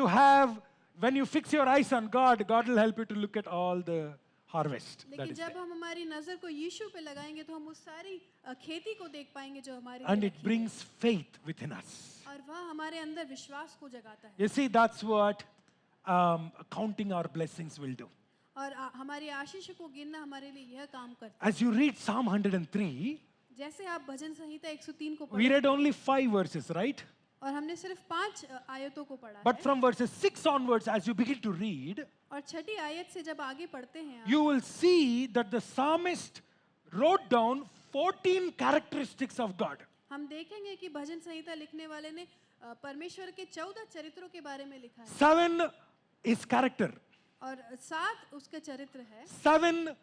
Speaker 3: you fix your eyes on God, God will help you to look at all the harvest. That
Speaker 4: लेकिन
Speaker 3: is
Speaker 4: जब
Speaker 3: there.
Speaker 4: हम हमारी नजर को यीशु पे लगाएंगे तो हम उस सारी खेती को देख पाएंगे जो हमारे
Speaker 3: And
Speaker 4: लिए
Speaker 3: it
Speaker 4: रखी है।
Speaker 3: brings faith within us.
Speaker 4: और वह हमारे अंदर विश्वास को जगाता है।
Speaker 3: You see, that's what counting our blessings will do.
Speaker 4: और हमारी आशीष को गिनना हमारे लिए यह काम करता
Speaker 3: As you read Psalm 103,
Speaker 4: है। जैसे आप भजन संहिता 103 को
Speaker 3: we
Speaker 4: पढ़े
Speaker 3: read only 5 verses, right?
Speaker 4: और हमने सिर्फ 5 आयतों को पढ़ा
Speaker 3: But
Speaker 4: है।
Speaker 3: from verses 6 onwards, as you begin to read,
Speaker 4: और छठी आयत से जब आगे पढ़ते हैं आप,
Speaker 3: you will see that the psalmist wrote down 14 characteristics of God.
Speaker 4: हम देखेंगे कि भजन संहिता लिखने वाले ने परमेश्वर के 14 चरित्रों के बारे में लिखा है
Speaker 3: 7 is character.
Speaker 4: और 7 उसके चरित्र है
Speaker 3: 7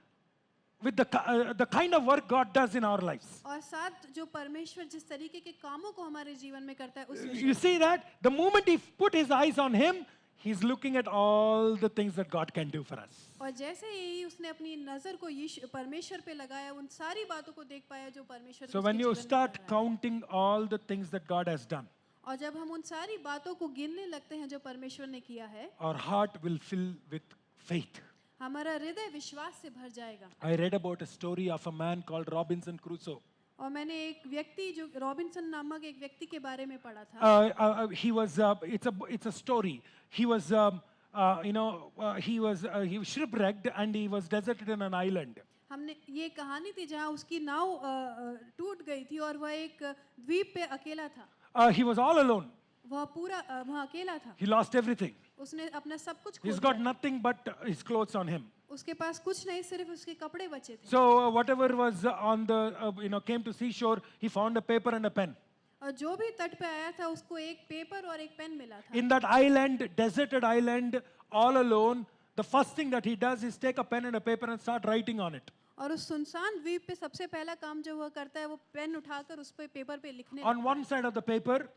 Speaker 3: with the kind of work God does in our lives.
Speaker 4: और 7 जो परमेश्वर जिस तरीके के कामों को हमारे जीवन में करता है उस
Speaker 3: You see that? The moment he put his eyes on him, he's looking at all the things that God can do for us.
Speaker 4: और जैसे ही उसने अपनी नजर को यीशु परमेश्वर पे लगाया उन सारी बातों को देख पाया जो परमेश्वर
Speaker 3: So
Speaker 4: उसके
Speaker 3: when you
Speaker 4: जीवन में
Speaker 3: start
Speaker 4: कर रहा है।
Speaker 3: counting all the things that God has done,
Speaker 4: और जब हम उन सारी बातों को गिनने लगते हैं जो परमेश्वर ने किया है
Speaker 3: our heart will fill with faith.
Speaker 4: हमारा हृदय विश्वास से भर जाएगा।
Speaker 3: I read about a story of a man called Robinson Crusoe.
Speaker 4: और मैंने एक व्यक्ति जो रॉबिन्सन नामक एक व्यक्ति के बारे में पढ़ा था।
Speaker 3: He was it's a story. He was he was shipwrecked and he was deserted in an island.
Speaker 4: हमने ये कहानी थी जहाँ उसकी नाव टूट गई थी और वह एक द्वीप पे अकेला था।
Speaker 3: He was all alone.
Speaker 4: वह पूरा वहाँ अकेला था।
Speaker 3: He lost everything.
Speaker 4: उसने अपना सब कुछ खो
Speaker 3: He's
Speaker 4: दिया।
Speaker 3: got nothing but his clothes on him.
Speaker 4: उसके पास कुछ नहीं सिर्फ उसके कपड़े बचे थे।
Speaker 3: So whatever was on the came to seashore, he found a paper and a pen.
Speaker 4: और जो भी तट पे आया था उसको एक पेपर और एक पेन मिला था।
Speaker 3: In that island, deserted island, all alone, the first thing that he does is take a pen and a paper and start writing on it.
Speaker 4: और उस सुनसान द्वीप पे सबसे पहला काम जो वह करता है वो पेन उठाकर उस पे पेपर पे लिखने
Speaker 3: On
Speaker 4: लगता
Speaker 3: one
Speaker 4: है।
Speaker 3: side of the paper,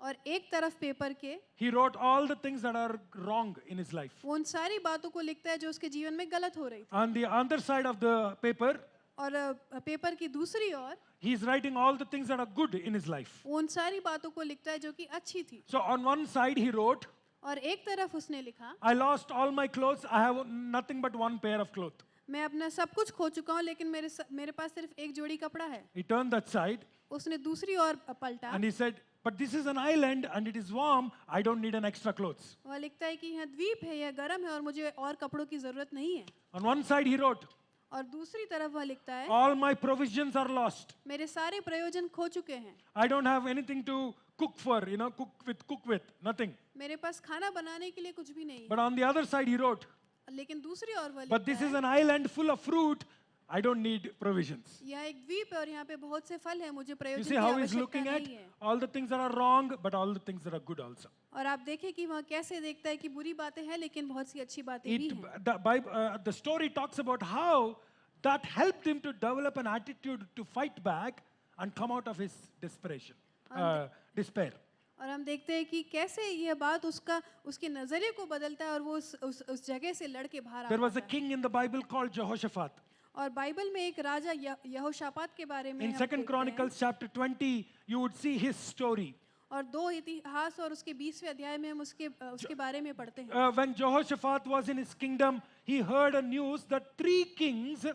Speaker 4: और एक तरफ पेपर के
Speaker 3: he wrote all the things that are wrong in his life.
Speaker 4: वो उन सारी बातों को लिखता है जो उसके जीवन में गलत हो रही थी।
Speaker 3: On the other side of the paper,
Speaker 4: और पेपर की दूसरी ओर
Speaker 3: he is writing all the things that are good in his life.
Speaker 4: वो उन सारी बातों को लिखता है जो कि अच्छी थी।
Speaker 3: So on one side he wrote,
Speaker 4: और एक तरफ उसने लिखा
Speaker 3: I lost all my clothes, I have nothing but one pair of clothes.
Speaker 4: मैं अपना सब कुछ खो चुका हूँ लेकिन मेरे पास सिर्फ एक जोड़ी कपड़ा है।
Speaker 3: He turned that side
Speaker 4: उसने दूसरी ओर पलटा
Speaker 3: and he said, but this is an island and it is warm, I don't need an extra clothes.
Speaker 4: वह लिखता है कि यहाँ द्वीप है यह गर्म है और मुझे और कपड़ों की जरूरत नहीं है।
Speaker 3: On one side he wrote,
Speaker 4: और दूसरी तरफ वह लिखता है
Speaker 3: all my provisions are lost.
Speaker 4: मेरे सारे प्रयोजन खो चुके हैं।
Speaker 3: I don't have anything to cook for, cook with, nothing.
Speaker 4: मेरे पास खाना बनाने के लिए कुछ भी नहीं
Speaker 3: But on the other side he wrote,
Speaker 4: है। लेकिन दूसरी ओर वह
Speaker 3: but
Speaker 4: लिखता
Speaker 3: this is
Speaker 4: है
Speaker 3: an island full of fruit, I don't need provisions.
Speaker 4: यह एक द्वीप है और यहाँ पे बहुत से फल है मुझे
Speaker 3: You
Speaker 4: प्रयोजन
Speaker 3: see
Speaker 4: की
Speaker 3: how he's
Speaker 4: आवश्यकता
Speaker 3: looking at
Speaker 4: नहीं है।
Speaker 3: all the things that are wrong, but all the things that are good also.
Speaker 4: और आप देखें कि वह कैसे देखता है कि बुरी बातें हैं लेकिन बहुत सी अच्छी बातें भी हैं।
Speaker 3: The story talks about how that helped him to develop an attitude to fight back and come out of his despair.
Speaker 4: और हम देखते हैं कि कैसे यह बात उसके नजरिए को बदलता है और वो उस जगह से लड़ के बाहर
Speaker 3: There was a
Speaker 4: आता है।
Speaker 3: king in the Bible called Jehoshaphat.
Speaker 4: और बाइबल में एक राजा यहोशापात के बारे में
Speaker 3: In
Speaker 4: हम
Speaker 3: 2
Speaker 4: देखते हैं।
Speaker 3: Chronicles chapter 20, you would see his story.
Speaker 4: और 2 इतिहास और उसके 20वें अध्याय में हम उसके बारे में पढ़ते हैं।
Speaker 3: When Jehoshaphat was in his kingdom, he heard a news that 3 kings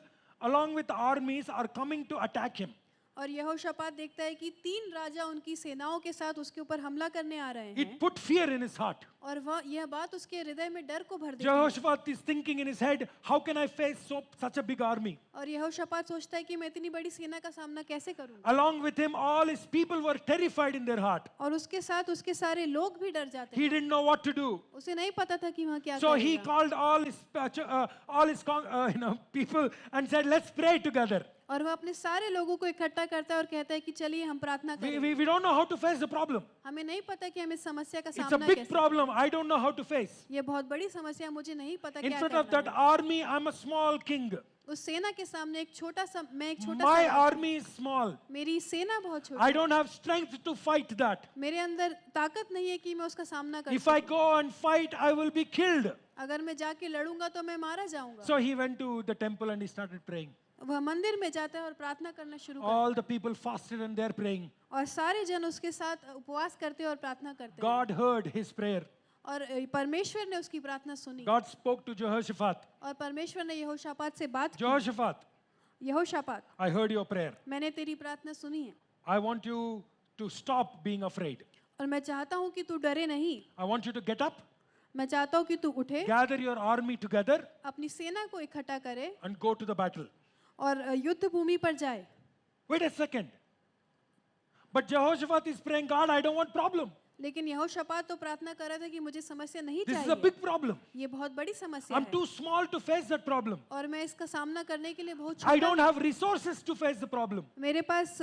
Speaker 3: along with armies are coming to attack him.
Speaker 4: और यहोशापात देखता है कि 3 राजा उनकी सेनाओं के साथ उसके ऊपर हमला करने आ रहे हैं।
Speaker 3: It put fear in his heart.
Speaker 4: और यह बात उसके हृदय में डर को भर देती है।
Speaker 3: Jehoshaphat is thinking in his head, how can I face such a big army?
Speaker 4: और यहोशापात सोचता है कि मैं इतनी बड़ी सेना का सामना कैसे करूंगा।
Speaker 3: Along with him, all his people were terrified in their heart.
Speaker 4: और उसके साथ उसके सारे लोग भी डर जाते
Speaker 3: He
Speaker 4: हैं।
Speaker 3: didn't know what to do.
Speaker 4: उसे नहीं पता था कि वहाँ क्या
Speaker 3: So he
Speaker 4: करेगा।
Speaker 3: called all his people and said, let's pray together.
Speaker 4: और वह अपने सारे लोगों को इकट्ठा करता है और कहता है कि चलिए हम प्रार्थना करें।
Speaker 3: We don't know how to face the problem.
Speaker 4: हमें नहीं पता कि हम इस समस्या का
Speaker 3: It's a
Speaker 4: सामना
Speaker 3: big
Speaker 4: कैसे।
Speaker 3: problem. I don't know how to face.
Speaker 4: ये बहुत बड़ी समस्या मुझे नहीं पता
Speaker 3: In
Speaker 4: क्या
Speaker 3: front of
Speaker 4: करना
Speaker 3: that
Speaker 4: है।
Speaker 3: army, I'm a small king.
Speaker 4: उस सेना के सामने एक छोटा सा
Speaker 3: My army is small.
Speaker 4: मेरी सेना बहुत छोटी
Speaker 3: I don't have strength to fight that.
Speaker 4: मेरे अंदर ताकत नहीं है कि मैं उसका सामना कर
Speaker 3: If I
Speaker 4: सकूं।
Speaker 3: go and fight, I will be killed.
Speaker 4: अगर मैं जाके लड़ूंगा तो मैं मारा जाऊंगा।
Speaker 3: So he went to the temple and he started praying.
Speaker 4: वह मंदिर में जाता है और प्रार्थना करना शुरू करता
Speaker 3: All the people fasted and they're praying.
Speaker 4: है और सारे जन उसके साथ उपवास करते और प्रार्थना करते हैं
Speaker 3: God heard his prayer.
Speaker 4: और परमेश्वर ने उसकी प्रार्थना सुनी
Speaker 3: God spoke to Jehoshaphat.
Speaker 4: और परमेश्वर ने यहोशापात से बात की।
Speaker 3: Jehoshaphat,
Speaker 4: यहोशापात,
Speaker 3: I heard your prayer.
Speaker 4: मैंने तेरी प्रार्थना सुनी है
Speaker 3: I want you to stop being afraid.
Speaker 4: और मैं चाहता हूँ कि तू डरे नहीं।
Speaker 3: I want you to get up,
Speaker 4: मैं चाहता हूँ कि तू उठे,
Speaker 3: gather your army together,
Speaker 4: अपनी सेना को इकट्ठा करे
Speaker 3: and go to the battle.
Speaker 4: और युद्ध भूमि पर जाए।
Speaker 3: Wait a second. But Jehoshaphat is praying, God, I don't want problem.
Speaker 4: लेकिन यहोशापात तो प्रार्थना कर रहा था कि मुझे समस्या नहीं
Speaker 3: This is a
Speaker 4: चाहिए,
Speaker 3: big problem.
Speaker 4: ये बहुत बड़ी समस्या
Speaker 3: I'm
Speaker 4: है
Speaker 3: too small to face that problem.
Speaker 4: और मैं इसका सामना करने के लिए बहुत
Speaker 3: I
Speaker 4: छोटा
Speaker 3: don't have resources to face the problem.
Speaker 4: मेरे पास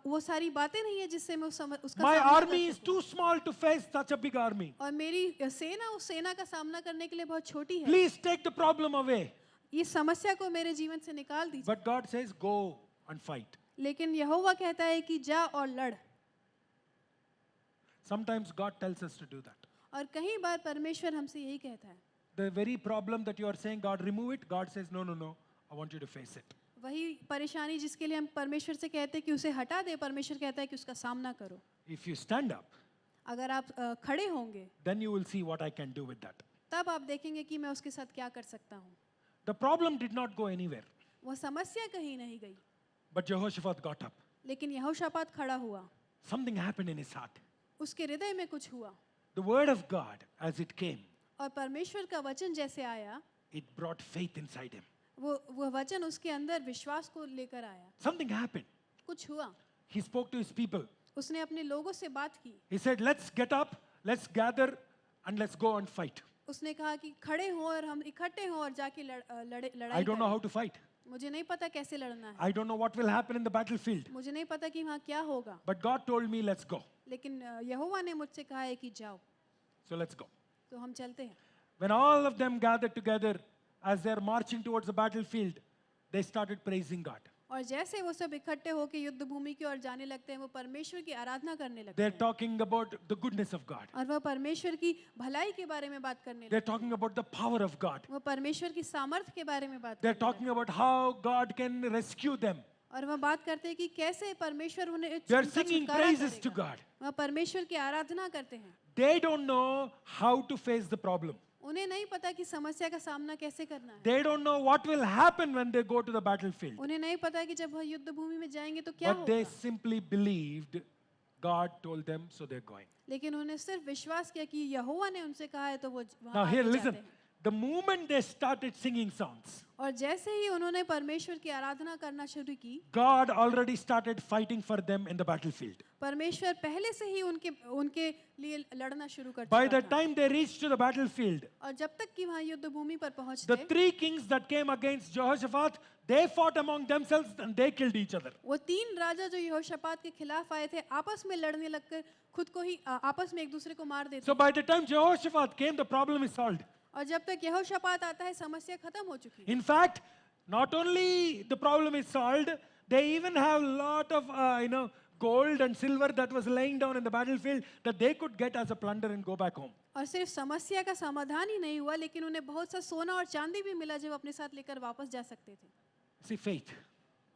Speaker 4: वो सारी बातें नहीं है जिससे मैं उसका
Speaker 3: My
Speaker 4: सामना
Speaker 3: army
Speaker 4: कर
Speaker 3: is
Speaker 4: सकूं।
Speaker 3: too small to face such a big army.
Speaker 4: और मेरी सेना उस सेना का सामना करने के लिए बहुत छोटी है।
Speaker 3: Please take the problem away.
Speaker 4: ये समस्या को मेरे जीवन से निकाल दीजिए।
Speaker 3: But God says, go and fight.
Speaker 4: लेकिन यहोवा कहता है कि जा और लड़।
Speaker 3: Sometimes God tells us to do that.
Speaker 4: और कई बार परमेश्वर हमसे यही कहता है।
Speaker 3: The very problem that you are saying, God, remove it, God says, no, no, no, I want you to face it.
Speaker 4: वही परेशानी जिसके लिए हम परमेश्वर से कहते हैं कि उसे हटा दे, परमेश्वर कहता है कि उसका सामना करो।
Speaker 3: If you stand up,
Speaker 4: अगर आप खड़े होंगे
Speaker 3: then you will see what I can do with that.
Speaker 4: तब आप देखेंगे कि मैं उसके साथ क्या कर सकता हूँ।
Speaker 3: The problem did not go anywhere.
Speaker 4: वो समस्या कहीं नहीं गई,
Speaker 3: But Jehoshaphat got up.
Speaker 4: लेकिन यहोशापात खड़ा हुआ।
Speaker 3: Something happened in his heart.
Speaker 4: उसके हृदय में कुछ हुआ
Speaker 3: The word of God, as it came,
Speaker 4: और परमेश्वर का वचन जैसे आया,
Speaker 3: it brought faith inside him.
Speaker 4: वो वचन उसके अंदर विश्वास को लेकर आया।
Speaker 3: Something happened.
Speaker 4: कुछ हुआ,
Speaker 3: He spoke to his people.
Speaker 4: उसने अपने लोगों से बात की।
Speaker 3: He said, let's get up, let's gather, and let's go and fight.
Speaker 4: उसने कहा कि खड़े हो और हम इकट्ठे हो और जाके लड़ाई
Speaker 3: I don't know
Speaker 4: करें।
Speaker 3: how to fight.
Speaker 4: मुझे नहीं पता कैसे लड़ना है,
Speaker 3: I don't know what will happen in the battlefield.
Speaker 4: मुझे नहीं पता कि वहाँ क्या होगा,
Speaker 3: But God told me, let's go.
Speaker 4: लेकिन यहोवा ने मुझसे कहा है कि जाओ।
Speaker 3: So let's go.
Speaker 4: तो हम चलते हैं।
Speaker 3: When all of them gathered together as they're marching towards the battlefield, they started praising God.
Speaker 4: और जैसे वो सब इकट्ठे होकर युद्ध भूमि की ओर जाने लगते हैं, वो परमेश्वर की आराधना करने लगते
Speaker 3: They're
Speaker 4: हैं
Speaker 3: talking about the goodness of God.
Speaker 4: और वह परमेश्वर की भलाई के बारे में बात करने
Speaker 3: They're
Speaker 4: लगते
Speaker 3: talking about the power of God.
Speaker 4: हैं। वो परमेश्वर की सामर्थ्य के बारे में बात
Speaker 3: They're
Speaker 4: करने
Speaker 3: talking about how God can rescue them.
Speaker 4: लगते हैं। और वह बात करते हैं कि कैसे परमेश्वर उन्हें
Speaker 3: They're
Speaker 4: उनका
Speaker 3: singing
Speaker 4: छुटकारा
Speaker 3: praises to
Speaker 4: करेगा।
Speaker 3: God.
Speaker 4: वह परमेश्वर की आराधना करते हैं।
Speaker 3: They don't know how to face the problem.
Speaker 4: उन्हें नहीं पता कि समस्या का सामना कैसे करना है।
Speaker 3: They don't know what will happen when they go to the battlefield.
Speaker 4: उन्हें नहीं पता कि जब वह युद्ध भूमि में जाएंगे तो क्या
Speaker 3: But they
Speaker 4: होगा,
Speaker 3: simply believed God told them, so they're going.
Speaker 4: लेकिन उन्हें सिर्फ विश्वास किया कि यहोवा ने उनसे कहा है तो वो वहाँ
Speaker 3: Now, here,
Speaker 4: आगे
Speaker 3: listen.
Speaker 4: जाते हैं।
Speaker 3: The moment they started singing songs,
Speaker 4: और जैसे ही उन्होंने परमेश्वर की आराधना करना शुरू की,
Speaker 3: God already started fighting for them in the battlefield.
Speaker 4: परमेश्वर पहले से ही उनके लिए लड़ना शुरू कर
Speaker 3: By
Speaker 4: चुका
Speaker 3: the
Speaker 4: था।
Speaker 3: time they reached to the battlefield,
Speaker 4: और जब तक कि वहाँ युद्ध भूमि पर
Speaker 3: the
Speaker 4: पहुंचते,
Speaker 3: three kings that came against Jehoshaphat, they fought among themselves and they killed each other.
Speaker 4: वो तीन राजा जो यहोशापात के खिलाफ आए थे, आपस में लड़ने लगकर खुद को ही आपस में एक दूसरे को मार देते।
Speaker 3: So by the time Jehoshaphat came, the problem is solved.
Speaker 4: और जब तक यहोशापात आता है, समस्या खत्म हो चुकी है।
Speaker 3: In fact, not only the problem is solved, they even have a lot of gold and silver that was laying down in the battlefield that they could get as a plunder and go back home.
Speaker 4: और सिर्फ समस्या का समाधान ही नहीं हुआ, लेकिन उन्हें बहुत सा सोना और चांदी भी मिला जो अपने साथ लेकर वापस जा सकते थे।
Speaker 3: See, faith.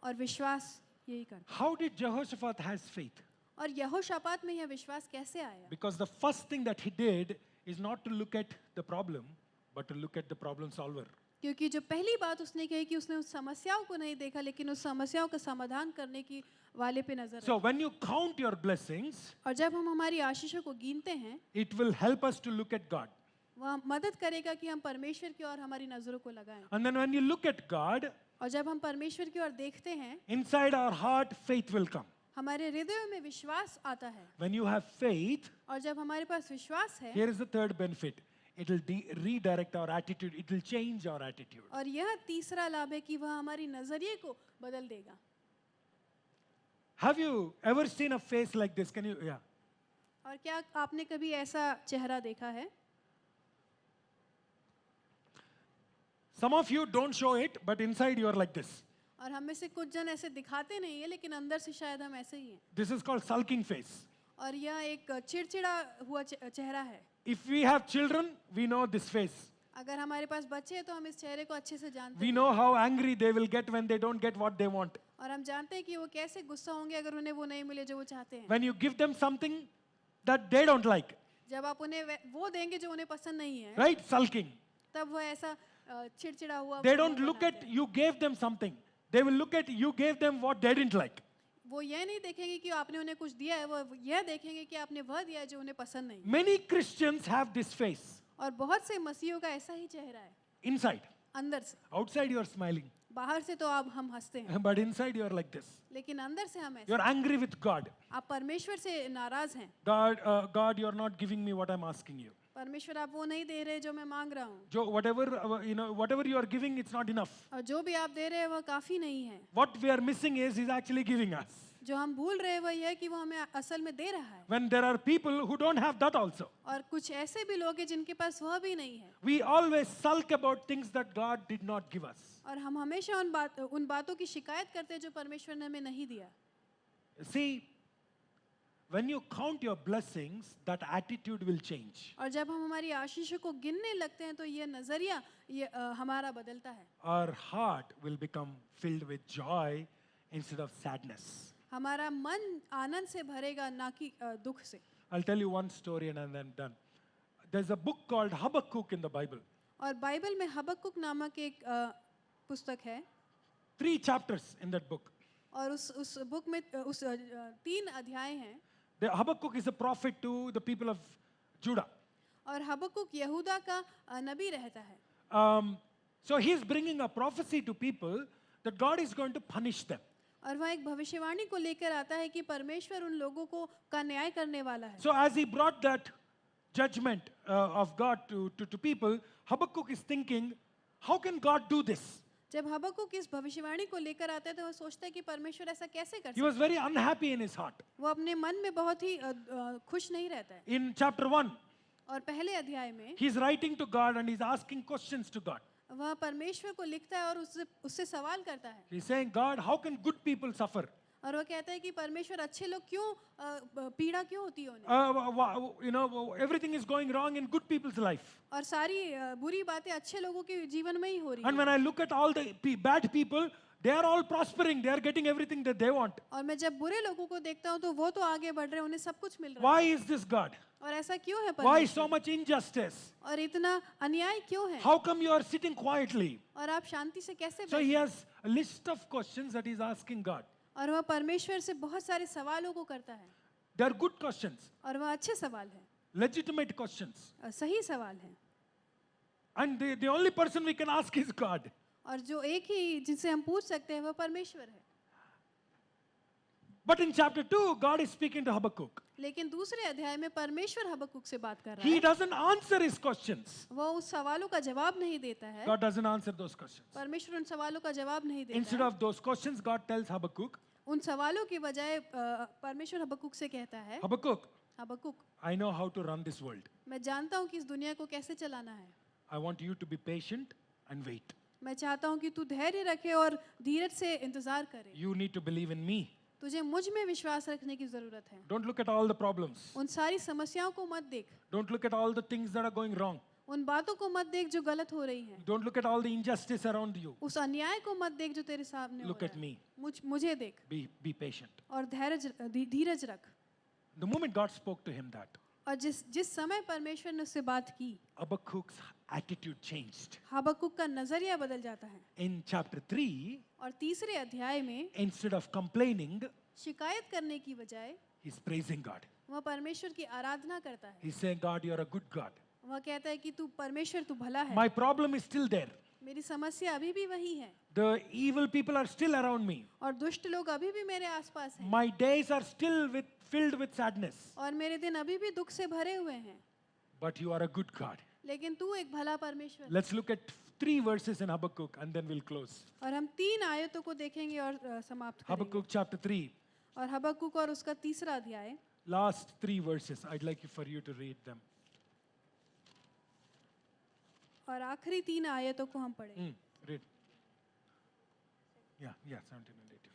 Speaker 4: और विश्वास यही करता।
Speaker 3: How did Jehoshaphat has faith?
Speaker 4: और यहोशापात में यह विश्वास कैसे आया?
Speaker 3: Because the first thing that he did is not to look at the problem, but to look at the problem solver.
Speaker 4: क्योंकि जो पहली बात उसने कही कि उसने उस समस्याओं को नहीं देखा, लेकिन उस समस्याओं का समाधान करने की वाले पे नजर
Speaker 3: So
Speaker 4: रखी।
Speaker 3: when you count your blessings,
Speaker 4: और जब हम हमारी आशीषों को गिनते हैं,
Speaker 3: it will help us to look at God.
Speaker 4: वह मदद करेगा कि हम परमेश्वर की ओर हमारी नजरों को लगाएं।
Speaker 3: And then when you look at God,
Speaker 4: और जब हम परमेश्वर की ओर देखते हैं,
Speaker 3: inside our heart, faith will come.
Speaker 4: हमारे हृदय में विश्वास आता है।
Speaker 3: When you have faith,
Speaker 4: और जब हमारे पास विश्वास है,
Speaker 3: here is the third benefit. It will redirect our attitude. It will change our attitude.
Speaker 4: और यह तीसरा लाभ है कि वह हमारी नजरिए को बदल देगा।
Speaker 3: Have you ever seen a face like this? Can you, yeah.
Speaker 4: और क्या आपने कभी ऐसा चेहरा देखा है?
Speaker 3: Some of you don't show it, but inside you are like this.
Speaker 4: और हम में से कुछ जन ऐसे दिखाते नहीं है, लेकिन अंदर से शायद हम ऐसे ही हैं।
Speaker 3: This is called sulking face.
Speaker 4: और यह एक चिड़चिड़ा हुआ चेहरा है।
Speaker 3: If we have children, we know this face.
Speaker 4: अगर हमारे पास बच्चे हैं तो हम इस चेहरे को अच्छे से जानते
Speaker 3: We
Speaker 4: हैं।
Speaker 3: know how angry they will get when they don't get what they want.
Speaker 4: और हम जानते हैं कि वो कैसे गुस्सा होंगे अगर उन्हें वो नहीं मिले जो वो चाहते हैं।
Speaker 3: When you give them something that they don't like,
Speaker 4: जब आप उन्हें वो देंगे जो उन्हें पसंद नहीं है,
Speaker 3: right? Sulking.
Speaker 4: तब वो ऐसा चिड़चिड़ा हुआ
Speaker 3: They
Speaker 4: मुंह
Speaker 3: don't look
Speaker 4: बनाते
Speaker 3: at
Speaker 4: हैं।
Speaker 3: you gave them something. They will look at you gave them what they didn't like.
Speaker 4: वो ये नहीं देखेंगे कि आपने उन्हें कुछ दिया है, वो यह देखेंगे कि आपने वह दिया है जो उन्हें पसंद नहीं।
Speaker 3: Many Christians have this face
Speaker 4: और बहुत से मसीहों का ऐसा ही चेहरा है,
Speaker 3: inside.
Speaker 4: अंदर से।
Speaker 3: Outside you are smiling,
Speaker 4: बाहर से तो आप हम हंसते हैं,
Speaker 3: but inside you are like this.
Speaker 4: लेकिन अंदर से हम ऐसे।
Speaker 3: You are angry with God.
Speaker 4: आप परमेश्वर से नाराज हैं।
Speaker 3: God, you are not giving me what I'm asking you.
Speaker 4: परमेश्वर आप वो नहीं दे रहे जो मैं मांग रहा हूँ,
Speaker 3: Jo, whatever you are giving, it's not enough.
Speaker 4: और जो भी आप दे रहे हैं वह काफी नहीं है।
Speaker 3: What we are missing is He's actually giving us.
Speaker 4: जो हम भूल रहे हैं वह यह है कि वो हमें असल में दे रहा है।
Speaker 3: When there are people who don't have that also.
Speaker 4: और कुछ ऐसे भी लोग हैं जिनके पास वह भी नहीं है।
Speaker 3: We always sulk about things that God did not give us.
Speaker 4: और हम हमेशा उन बातों की शिकायत करते हैं जो परमेश्वर ने हमें नहीं दिया।
Speaker 3: See, when you count your blessings, that attitude will change.
Speaker 4: और जब हम हमारी आशीषों को गिनने लगते हैं तो ये नजरिया हमारा बदलता है।
Speaker 3: Our heart will become filled with joy instead of sadness.
Speaker 4: हमारा मन आनंद से भरेगा, ना कि दुख से।
Speaker 3: I'll tell you one story and then I'm done. There's a book called Habakkuk in the Bible.
Speaker 4: और बाइबल में हबक्कुक नामक एक पुस्तक है,
Speaker 3: 3 chapters in that book.
Speaker 4: और उस बुक में 3 अध्याय हैं।
Speaker 3: The Habakkuk is a prophet to the people of Judah.
Speaker 4: और हबक्कुक यहूदा का नबी रहता है।
Speaker 3: So he's bringing a prophecy to people that God is going to punish them.
Speaker 4: और वह एक भविष्यवाणी को लेकर आता है कि परमेश्वर उन लोगों को का न्याय करने वाला है।
Speaker 3: So as he brought that judgment of God to people, Habakkuk is thinking, how can God do this?
Speaker 4: जब हबक्कुक इस भविष्यवाणी को लेकर आता है तो वह सोचता है कि परमेश्वर ऐसा कैसे कर
Speaker 3: He
Speaker 4: सकता
Speaker 3: was very unhappy in his heart.
Speaker 4: है। वो अपने मन में बहुत ही खुश नहीं रहता है।
Speaker 3: In chapter 1,
Speaker 4: और पहले अध्याय में
Speaker 3: he's writing to God and he's asking questions to God.
Speaker 4: वह परमेश्वर को लिखता है और उससे सवाल करता है।
Speaker 3: He's saying, God, how can good people suffer?
Speaker 4: और वह कहता है कि परमेश्वर अच्छे लोग क्यों पीड़ा क्यों होती है उन्हें।
Speaker 3: Everything is going wrong in good people's life.
Speaker 4: और सारी बुरी बातें अच्छे लोगों के जीवन में ही हो रही
Speaker 3: And
Speaker 4: हैं।
Speaker 3: when I look at all the bad people, they are all prospering. They are getting everything that they want.
Speaker 4: और मैं जब बुरे लोगों को देखता हूँ तो वो तो आगे बढ़ रहे हैं, उन्हें सब कुछ मिल रहा
Speaker 3: Why is this God?
Speaker 4: है। और ऐसा क्यों है
Speaker 3: Why
Speaker 4: परमेश्वर?
Speaker 3: so much injustice?
Speaker 4: और इतना अन्याय क्यों है?
Speaker 3: How come you are sitting quietly?
Speaker 4: और आप शांति से कैसे
Speaker 3: So
Speaker 4: बैठे?
Speaker 3: he has a list of questions that he's asking God.
Speaker 4: और वह परमेश्वर से बहुत सारे सवालों को करता है,
Speaker 3: They are good questions,
Speaker 4: और वह अच्छे सवाल हैं,
Speaker 3: legitimate questions.
Speaker 4: सही सवाल हैं।
Speaker 3: And the only person we can ask is God.
Speaker 4: और जो एक ही जिनसे हम पूछ सकते हैं वह परमेश्वर है।
Speaker 3: But in chapter 2, God is speaking to Habakkuk.
Speaker 4: लेकिन दूसरे अध्याय में परमेश्वर हबक्कुक से बात कर रहा
Speaker 3: He
Speaker 4: है।
Speaker 3: doesn't answer his questions.
Speaker 4: वह उस सवालों का जवाब नहीं देता है।
Speaker 3: God doesn't answer those questions.
Speaker 4: परमेश्वर उन सवालों का जवाब नहीं देता
Speaker 3: Instead
Speaker 4: है।
Speaker 3: of those questions, God tells Habakkuk,
Speaker 4: उन सवालों की बजाय परमेश्वर हबक्कुक से कहता है,
Speaker 3: Habakkuk,
Speaker 4: हबक्कुक,
Speaker 3: I know how to run this world.
Speaker 4: मैं जानता हूँ कि इस दुनिया को कैसे चलाना है।
Speaker 3: I want you to be patient and wait.
Speaker 4: मैं चाहता हूँ कि तू धैर्य रखे और धीरज से इंतजार करे।
Speaker 3: You need to believe in me.
Speaker 4: तुझे मुझ में विश्वास रखने की जरूरत है।
Speaker 3: Don't look at all the problems.
Speaker 4: उन सारी समस्याओं को मत देख,
Speaker 3: Don't look at all the things that are going wrong.
Speaker 4: उन बातों को मत देख जो गलत हो रही हैं।
Speaker 3: Don't look at all the injustice around you.
Speaker 4: उस अन्याय को मत देख जो तेरे सामने हो
Speaker 3: Look
Speaker 4: रहा
Speaker 3: at
Speaker 4: है।
Speaker 3: me.
Speaker 4: मुझे देख
Speaker 3: Be patient.
Speaker 4: और धीरज रख।
Speaker 3: The moment God spoke to him that,
Speaker 4: और जिस समय परमेश्वर ने उससे बात की,
Speaker 3: Habakkuk's attitude changed.
Speaker 4: हबक्कुक का नजरिया बदल जाता है।
Speaker 3: In chapter 3,
Speaker 4: और तीसरे अध्याय में
Speaker 3: instead of complaining,
Speaker 4: शिकायत करने की बजाय
Speaker 3: he's praising God.
Speaker 4: वह परमेश्वर की आराधना करता है।
Speaker 3: He's saying, God, you're a good God.
Speaker 4: वह कहता है कि तू परमेश्वर तू भला है।
Speaker 3: My problem is still there.
Speaker 4: मेरी समस्या अभी भी वही है,
Speaker 3: The evil people are still around me.
Speaker 4: और दुष्ट लोग अभी भी मेरे आसपास हैं,
Speaker 3: My days are still filled with sadness.
Speaker 4: और मेरे दिन अभी भी दुख से भरे हुए हैं।
Speaker 3: But you are a good God.
Speaker 4: लेकिन तू एक भला परमेश्वर है।
Speaker 3: Let's look at 3 verses in Habakkuk and then we'll close.
Speaker 4: और हम 3 आयतों को देखेंगे और समाप्त करेंगे।
Speaker 3: Habakkuk chapter 3,
Speaker 4: और हबक्कुक और उसका तीसरा अध्याय,
Speaker 3: last 3 verses. I'd like for you to read them.
Speaker 4: और आखिरी 3 आयतों को हम पढ़ें।
Speaker 3: Read. Yeah, 17 and 18.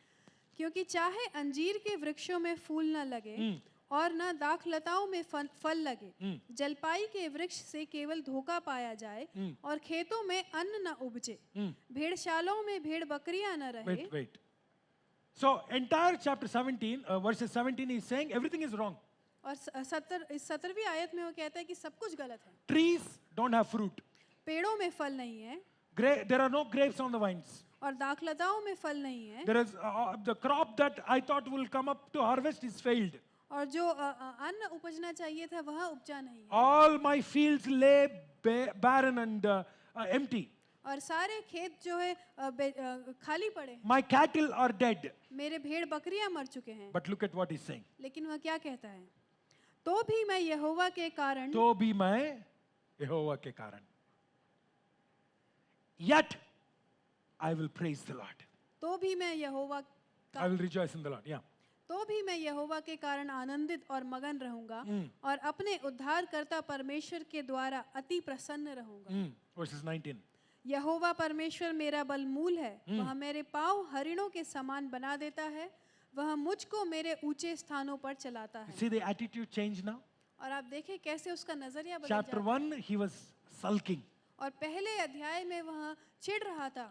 Speaker 4: क्योंकि चाहे अंजीर के वृक्षों में फूल न लगे और न दाखलताओं में फल लगे, जलपाई के वृक्ष से केवल धोखा पाया जाए और खेतों में अन्न न उपजे, भेड़शालाओं में भेड़ बकरियां न रहे।
Speaker 3: Wait. So entire chapter 17, verses 17 is saying everything is wrong.
Speaker 4: और 17वीं आयत में वो कहता है कि सब कुछ गलत है।
Speaker 3: Trees don't have fruit.
Speaker 4: पेड़ों में फल नहीं है
Speaker 3: There are no grapes on the vines.
Speaker 4: और दाखलताओं में फल नहीं है,
Speaker 3: There is the crop that I thought will come up to harvest is failed.
Speaker 4: और जो अन्न उपजना चाहिए था वह उपजा नहीं है,
Speaker 3: All my fields lay barren and empty.
Speaker 4: और सारे खेत जो है खाली पड़े हैं।
Speaker 3: My cattle are dead.
Speaker 4: मेरे भेड़ बकरियां मर चुके हैं।
Speaker 3: But look at what he's saying.
Speaker 4: लेकिन वह क्या कहता है? तो भी मैं यहोवा के कारण,
Speaker 3: तो भी मैं यहोवा के कारण, yet I will praise the Lord.
Speaker 4: तो भी मैं यहोवा
Speaker 3: I will rejoice in the Lord. Yeah.
Speaker 4: तो भी मैं यहोवा के कारण आनंदित और मगन रहूंगा और अपने उद्धारकर्ता परमेश्वर के द्वारा अति प्रसन्न रहूंगा।
Speaker 3: Verses 19.
Speaker 4: यहोवा परमेश्वर मेरा बलमूल है, वह मेरे पाँव हरिणों के समान बना देता है, वह मुझको मेरे ऊंचे स्थानों पर चलाता है।
Speaker 3: See the attitude change now?
Speaker 4: और आप देखें कैसे उसका नजरिया बदल
Speaker 3: Chapter
Speaker 4: जाता है।
Speaker 3: 1, he was sulking.
Speaker 4: और पहले अध्याय में वह चिढ़ रहा था,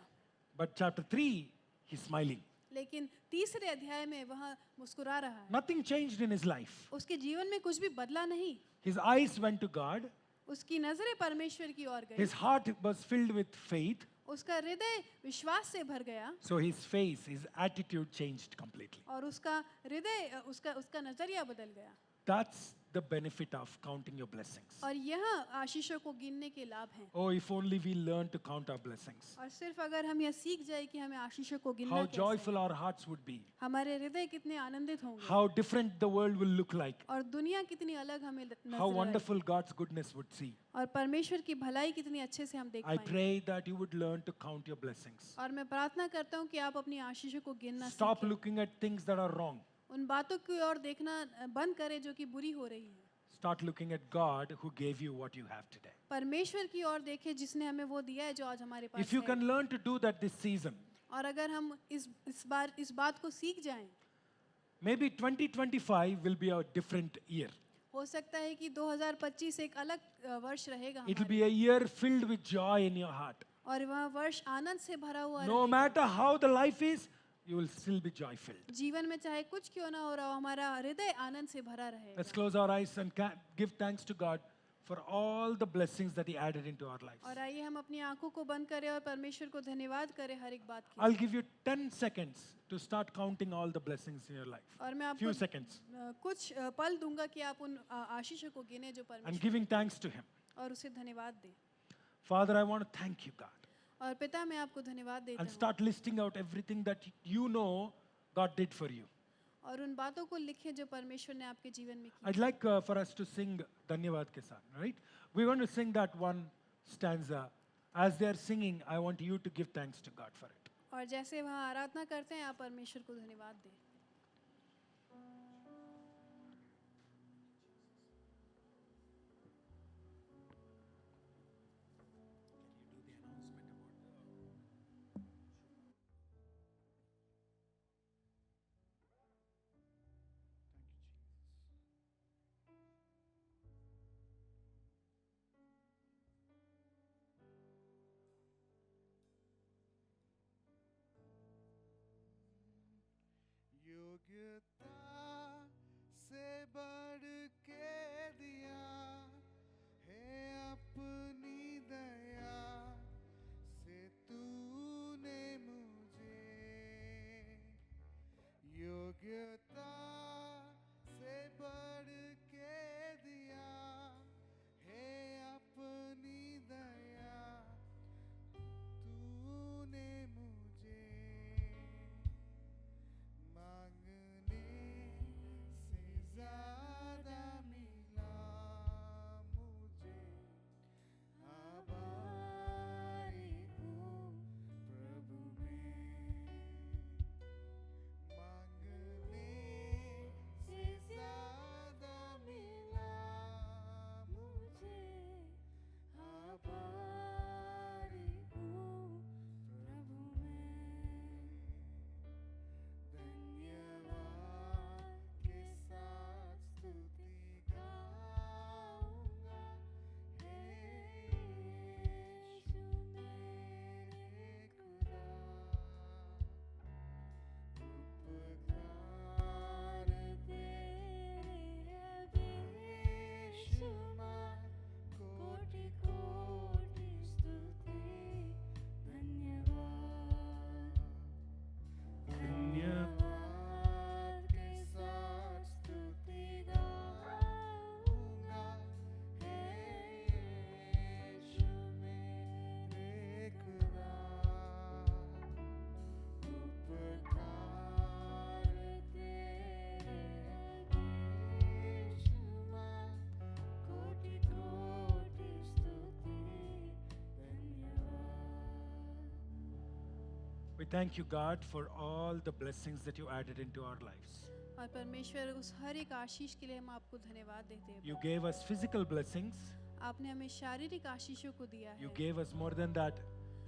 Speaker 3: But chapter 3, he's smiling.
Speaker 4: लेकिन तीसरे अध्याय में वह मुस्कुरा रहा है।
Speaker 3: Nothing changed in his life.
Speaker 4: उसके जीवन में कुछ भी बदला नहीं।
Speaker 3: His eyes went to God.
Speaker 4: उसकी नजरें परमेश्वर की ओर गई।
Speaker 3: His heart was filled with faith.
Speaker 4: उसका हृदय विश्वास से भर गया
Speaker 3: So his face, his attitude changed completely.
Speaker 4: और उसका हृदय उसका नजरिया बदल गया।
Speaker 3: That's the benefit of counting your blessings.
Speaker 4: और यह आशीषों को गिनने के लाभ हैं।
Speaker 3: Oh, if only we learn to count our blessings.
Speaker 4: और सिर्फ अगर हम यह सीख जाए कि हमें आशीषों को गिनना
Speaker 3: How
Speaker 4: कैसे है,
Speaker 3: joyful our hearts would be.
Speaker 4: हमारे हृदय कितने आनंदित होंगे
Speaker 3: How different the world will look like.
Speaker 4: और दुनिया कितनी अलग हमें नजर
Speaker 3: How
Speaker 4: आएगी
Speaker 3: wonderful God's goodness would see.
Speaker 4: और परमेश्वर की भलाई कितनी अच्छे से हम देख
Speaker 3: I
Speaker 4: पाएंगे।
Speaker 3: pray that you would learn to count your blessings.
Speaker 4: और मैं प्रार्थना करता हूँ कि आप अपनी आशीषों को गिनना
Speaker 3: Stop
Speaker 4: सीखें।
Speaker 3: looking at things that are wrong.
Speaker 4: उन बातों की ओर देखना बंद करें जो कि बुरी हो रही है।
Speaker 3: Start looking at God who gave you what you have today.
Speaker 4: परमेश्वर की ओर देखें जिसने हमें वो दिया है जो आज हमारे पास
Speaker 3: If you
Speaker 4: है।
Speaker 3: can learn to do that this season,
Speaker 4: और अगर हम इस बात को सीख जाएं,
Speaker 3: maybe 2025 will be a different year.
Speaker 4: हो सकता है कि 2025 एक अलग वर्ष रहेगा
Speaker 3: It will
Speaker 4: हमारे
Speaker 3: be a year filled with joy in your heart.
Speaker 4: और वह वर्ष आनंद से भरा हुआ
Speaker 3: No
Speaker 4: रहेगा।
Speaker 3: matter how the life is, you will still be joy filled.
Speaker 4: जीवन में चाहे कुछ क्यों ना हो रहा हो, हमारा हृदय आनंद से भरा रहेगा।
Speaker 3: Let's close our eyes and give thanks to God for all the blessings that He added into our lives.
Speaker 4: और आइए हम अपनी आंखों को बंद करें और परमेश्वर को धन्यवाद करें हर एक बात की।
Speaker 3: I'll give you 10 seconds to start counting all the blessings in your life.
Speaker 4: और मैं
Speaker 3: Few
Speaker 4: आपको
Speaker 3: seconds.
Speaker 4: कुछ पल दूंगा कि आप उन आशीषों को गिने जो
Speaker 3: And
Speaker 4: परमेश्वर
Speaker 3: giving thanks to Him.
Speaker 4: और उसे धन्यवाद दें।
Speaker 3: Father, I want to thank you, God.
Speaker 4: और पिता मैं आपको धन्यवाद देता
Speaker 3: And
Speaker 4: हूँ
Speaker 3: start listing out everything that you know God did for you.
Speaker 4: और उन बातों को लिखें जो परमेश्वर ने आपके जीवन में की।
Speaker 3: I'd like for us to sing Dhanyavad ke saath, right? We're going to sing that one stanza. As they are singing, I want you to give thanks to God for it.
Speaker 4: और जैसे वहाँ आराधना करते हैं आप परमेश्वर को धन्यवाद दें।
Speaker 5: योग्यता से बढ़ के दिया है अपनी दया से तूने मुझे, योग्यता से बढ़ के दिया है अपनी दया तूने मुझे, मांगने
Speaker 3: We thank you, God, for all the blessings that you added into our lives.
Speaker 4: और परमेश्वर उस हर एक आशीष के लिए हम आपको धन्यवाद देते हैं।
Speaker 3: You gave us physical blessings.
Speaker 4: आपने हमें शारीरिक आशीषों को दिया
Speaker 3: You
Speaker 4: है।
Speaker 3: gave us more than that,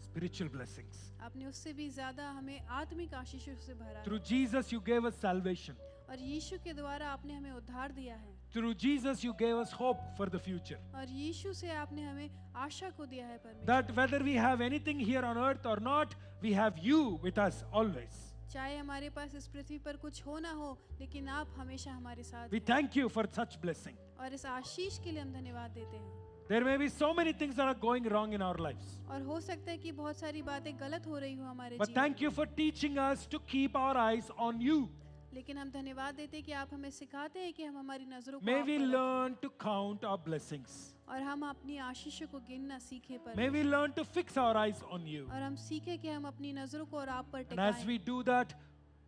Speaker 3: spiritual blessings.
Speaker 4: आपने उससे भी ज्यादा हमें आत्मिक आशीषों से भरा है।
Speaker 3: Through Jesus, you gave us salvation.
Speaker 4: और यीशु के द्वारा आपने हमें उद्धार दिया है।
Speaker 3: Through Jesus, you gave us hope for the future.
Speaker 4: और यीशु से आपने हमें आशा को दिया है परमेश्वर।
Speaker 3: That whether we have anything here on earth or not, we have you with us always.
Speaker 4: चाहे हमारे पास इस पृथ्वी पर कुछ हो ना हो, लेकिन आप हमेशा हमारे साथ
Speaker 3: We
Speaker 4: हैं।
Speaker 3: thank you for such blessing.
Speaker 4: और इस आशीष के लिए हम धन्यवाद देते हैं।
Speaker 3: There may be so many things that are going wrong in our lives.
Speaker 4: और हो सकता है कि बहुत सारी बातें गलत हो रही हो हमारे
Speaker 3: But
Speaker 4: जीवन
Speaker 3: thank you
Speaker 4: में।
Speaker 3: for teaching us to keep our eyes on you.
Speaker 4: लेकिन हम धन्यवाद देते हैं कि आप हमें सिखाते हैं कि हम हमारी नजरों को
Speaker 3: May
Speaker 4: आप
Speaker 3: we
Speaker 4: पर रखें।
Speaker 3: learn to count our blessings.
Speaker 4: और हम अपनी आशीषों को गिनना सीखे
Speaker 3: May we
Speaker 4: पर
Speaker 3: learn to fix our eyes on you.
Speaker 4: और हम सीखे कि हम अपनी नजरों को और आप पर
Speaker 3: And as we
Speaker 4: टिकाएं।
Speaker 3: do that,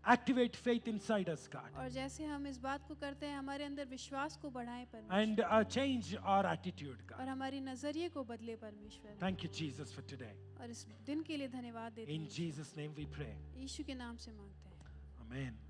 Speaker 3: activate faith inside us, God.
Speaker 4: और जैसे हम इस बात को करते हैं, हमारे अंदर विश्वास को बढ़ाएं परमेश्वर,
Speaker 3: And change our attitude,
Speaker 4: और
Speaker 3: God.
Speaker 4: हमारी नजरिए को बदले परमेश्वर।
Speaker 3: Thank you, Jesus, for today.
Speaker 4: और इस दिन के लिए धन्यवाद देते
Speaker 3: In
Speaker 4: हैं।
Speaker 3: Jesus' name we pray.
Speaker 4: यीशु के नाम से मांगते हैं।
Speaker 3: Amen.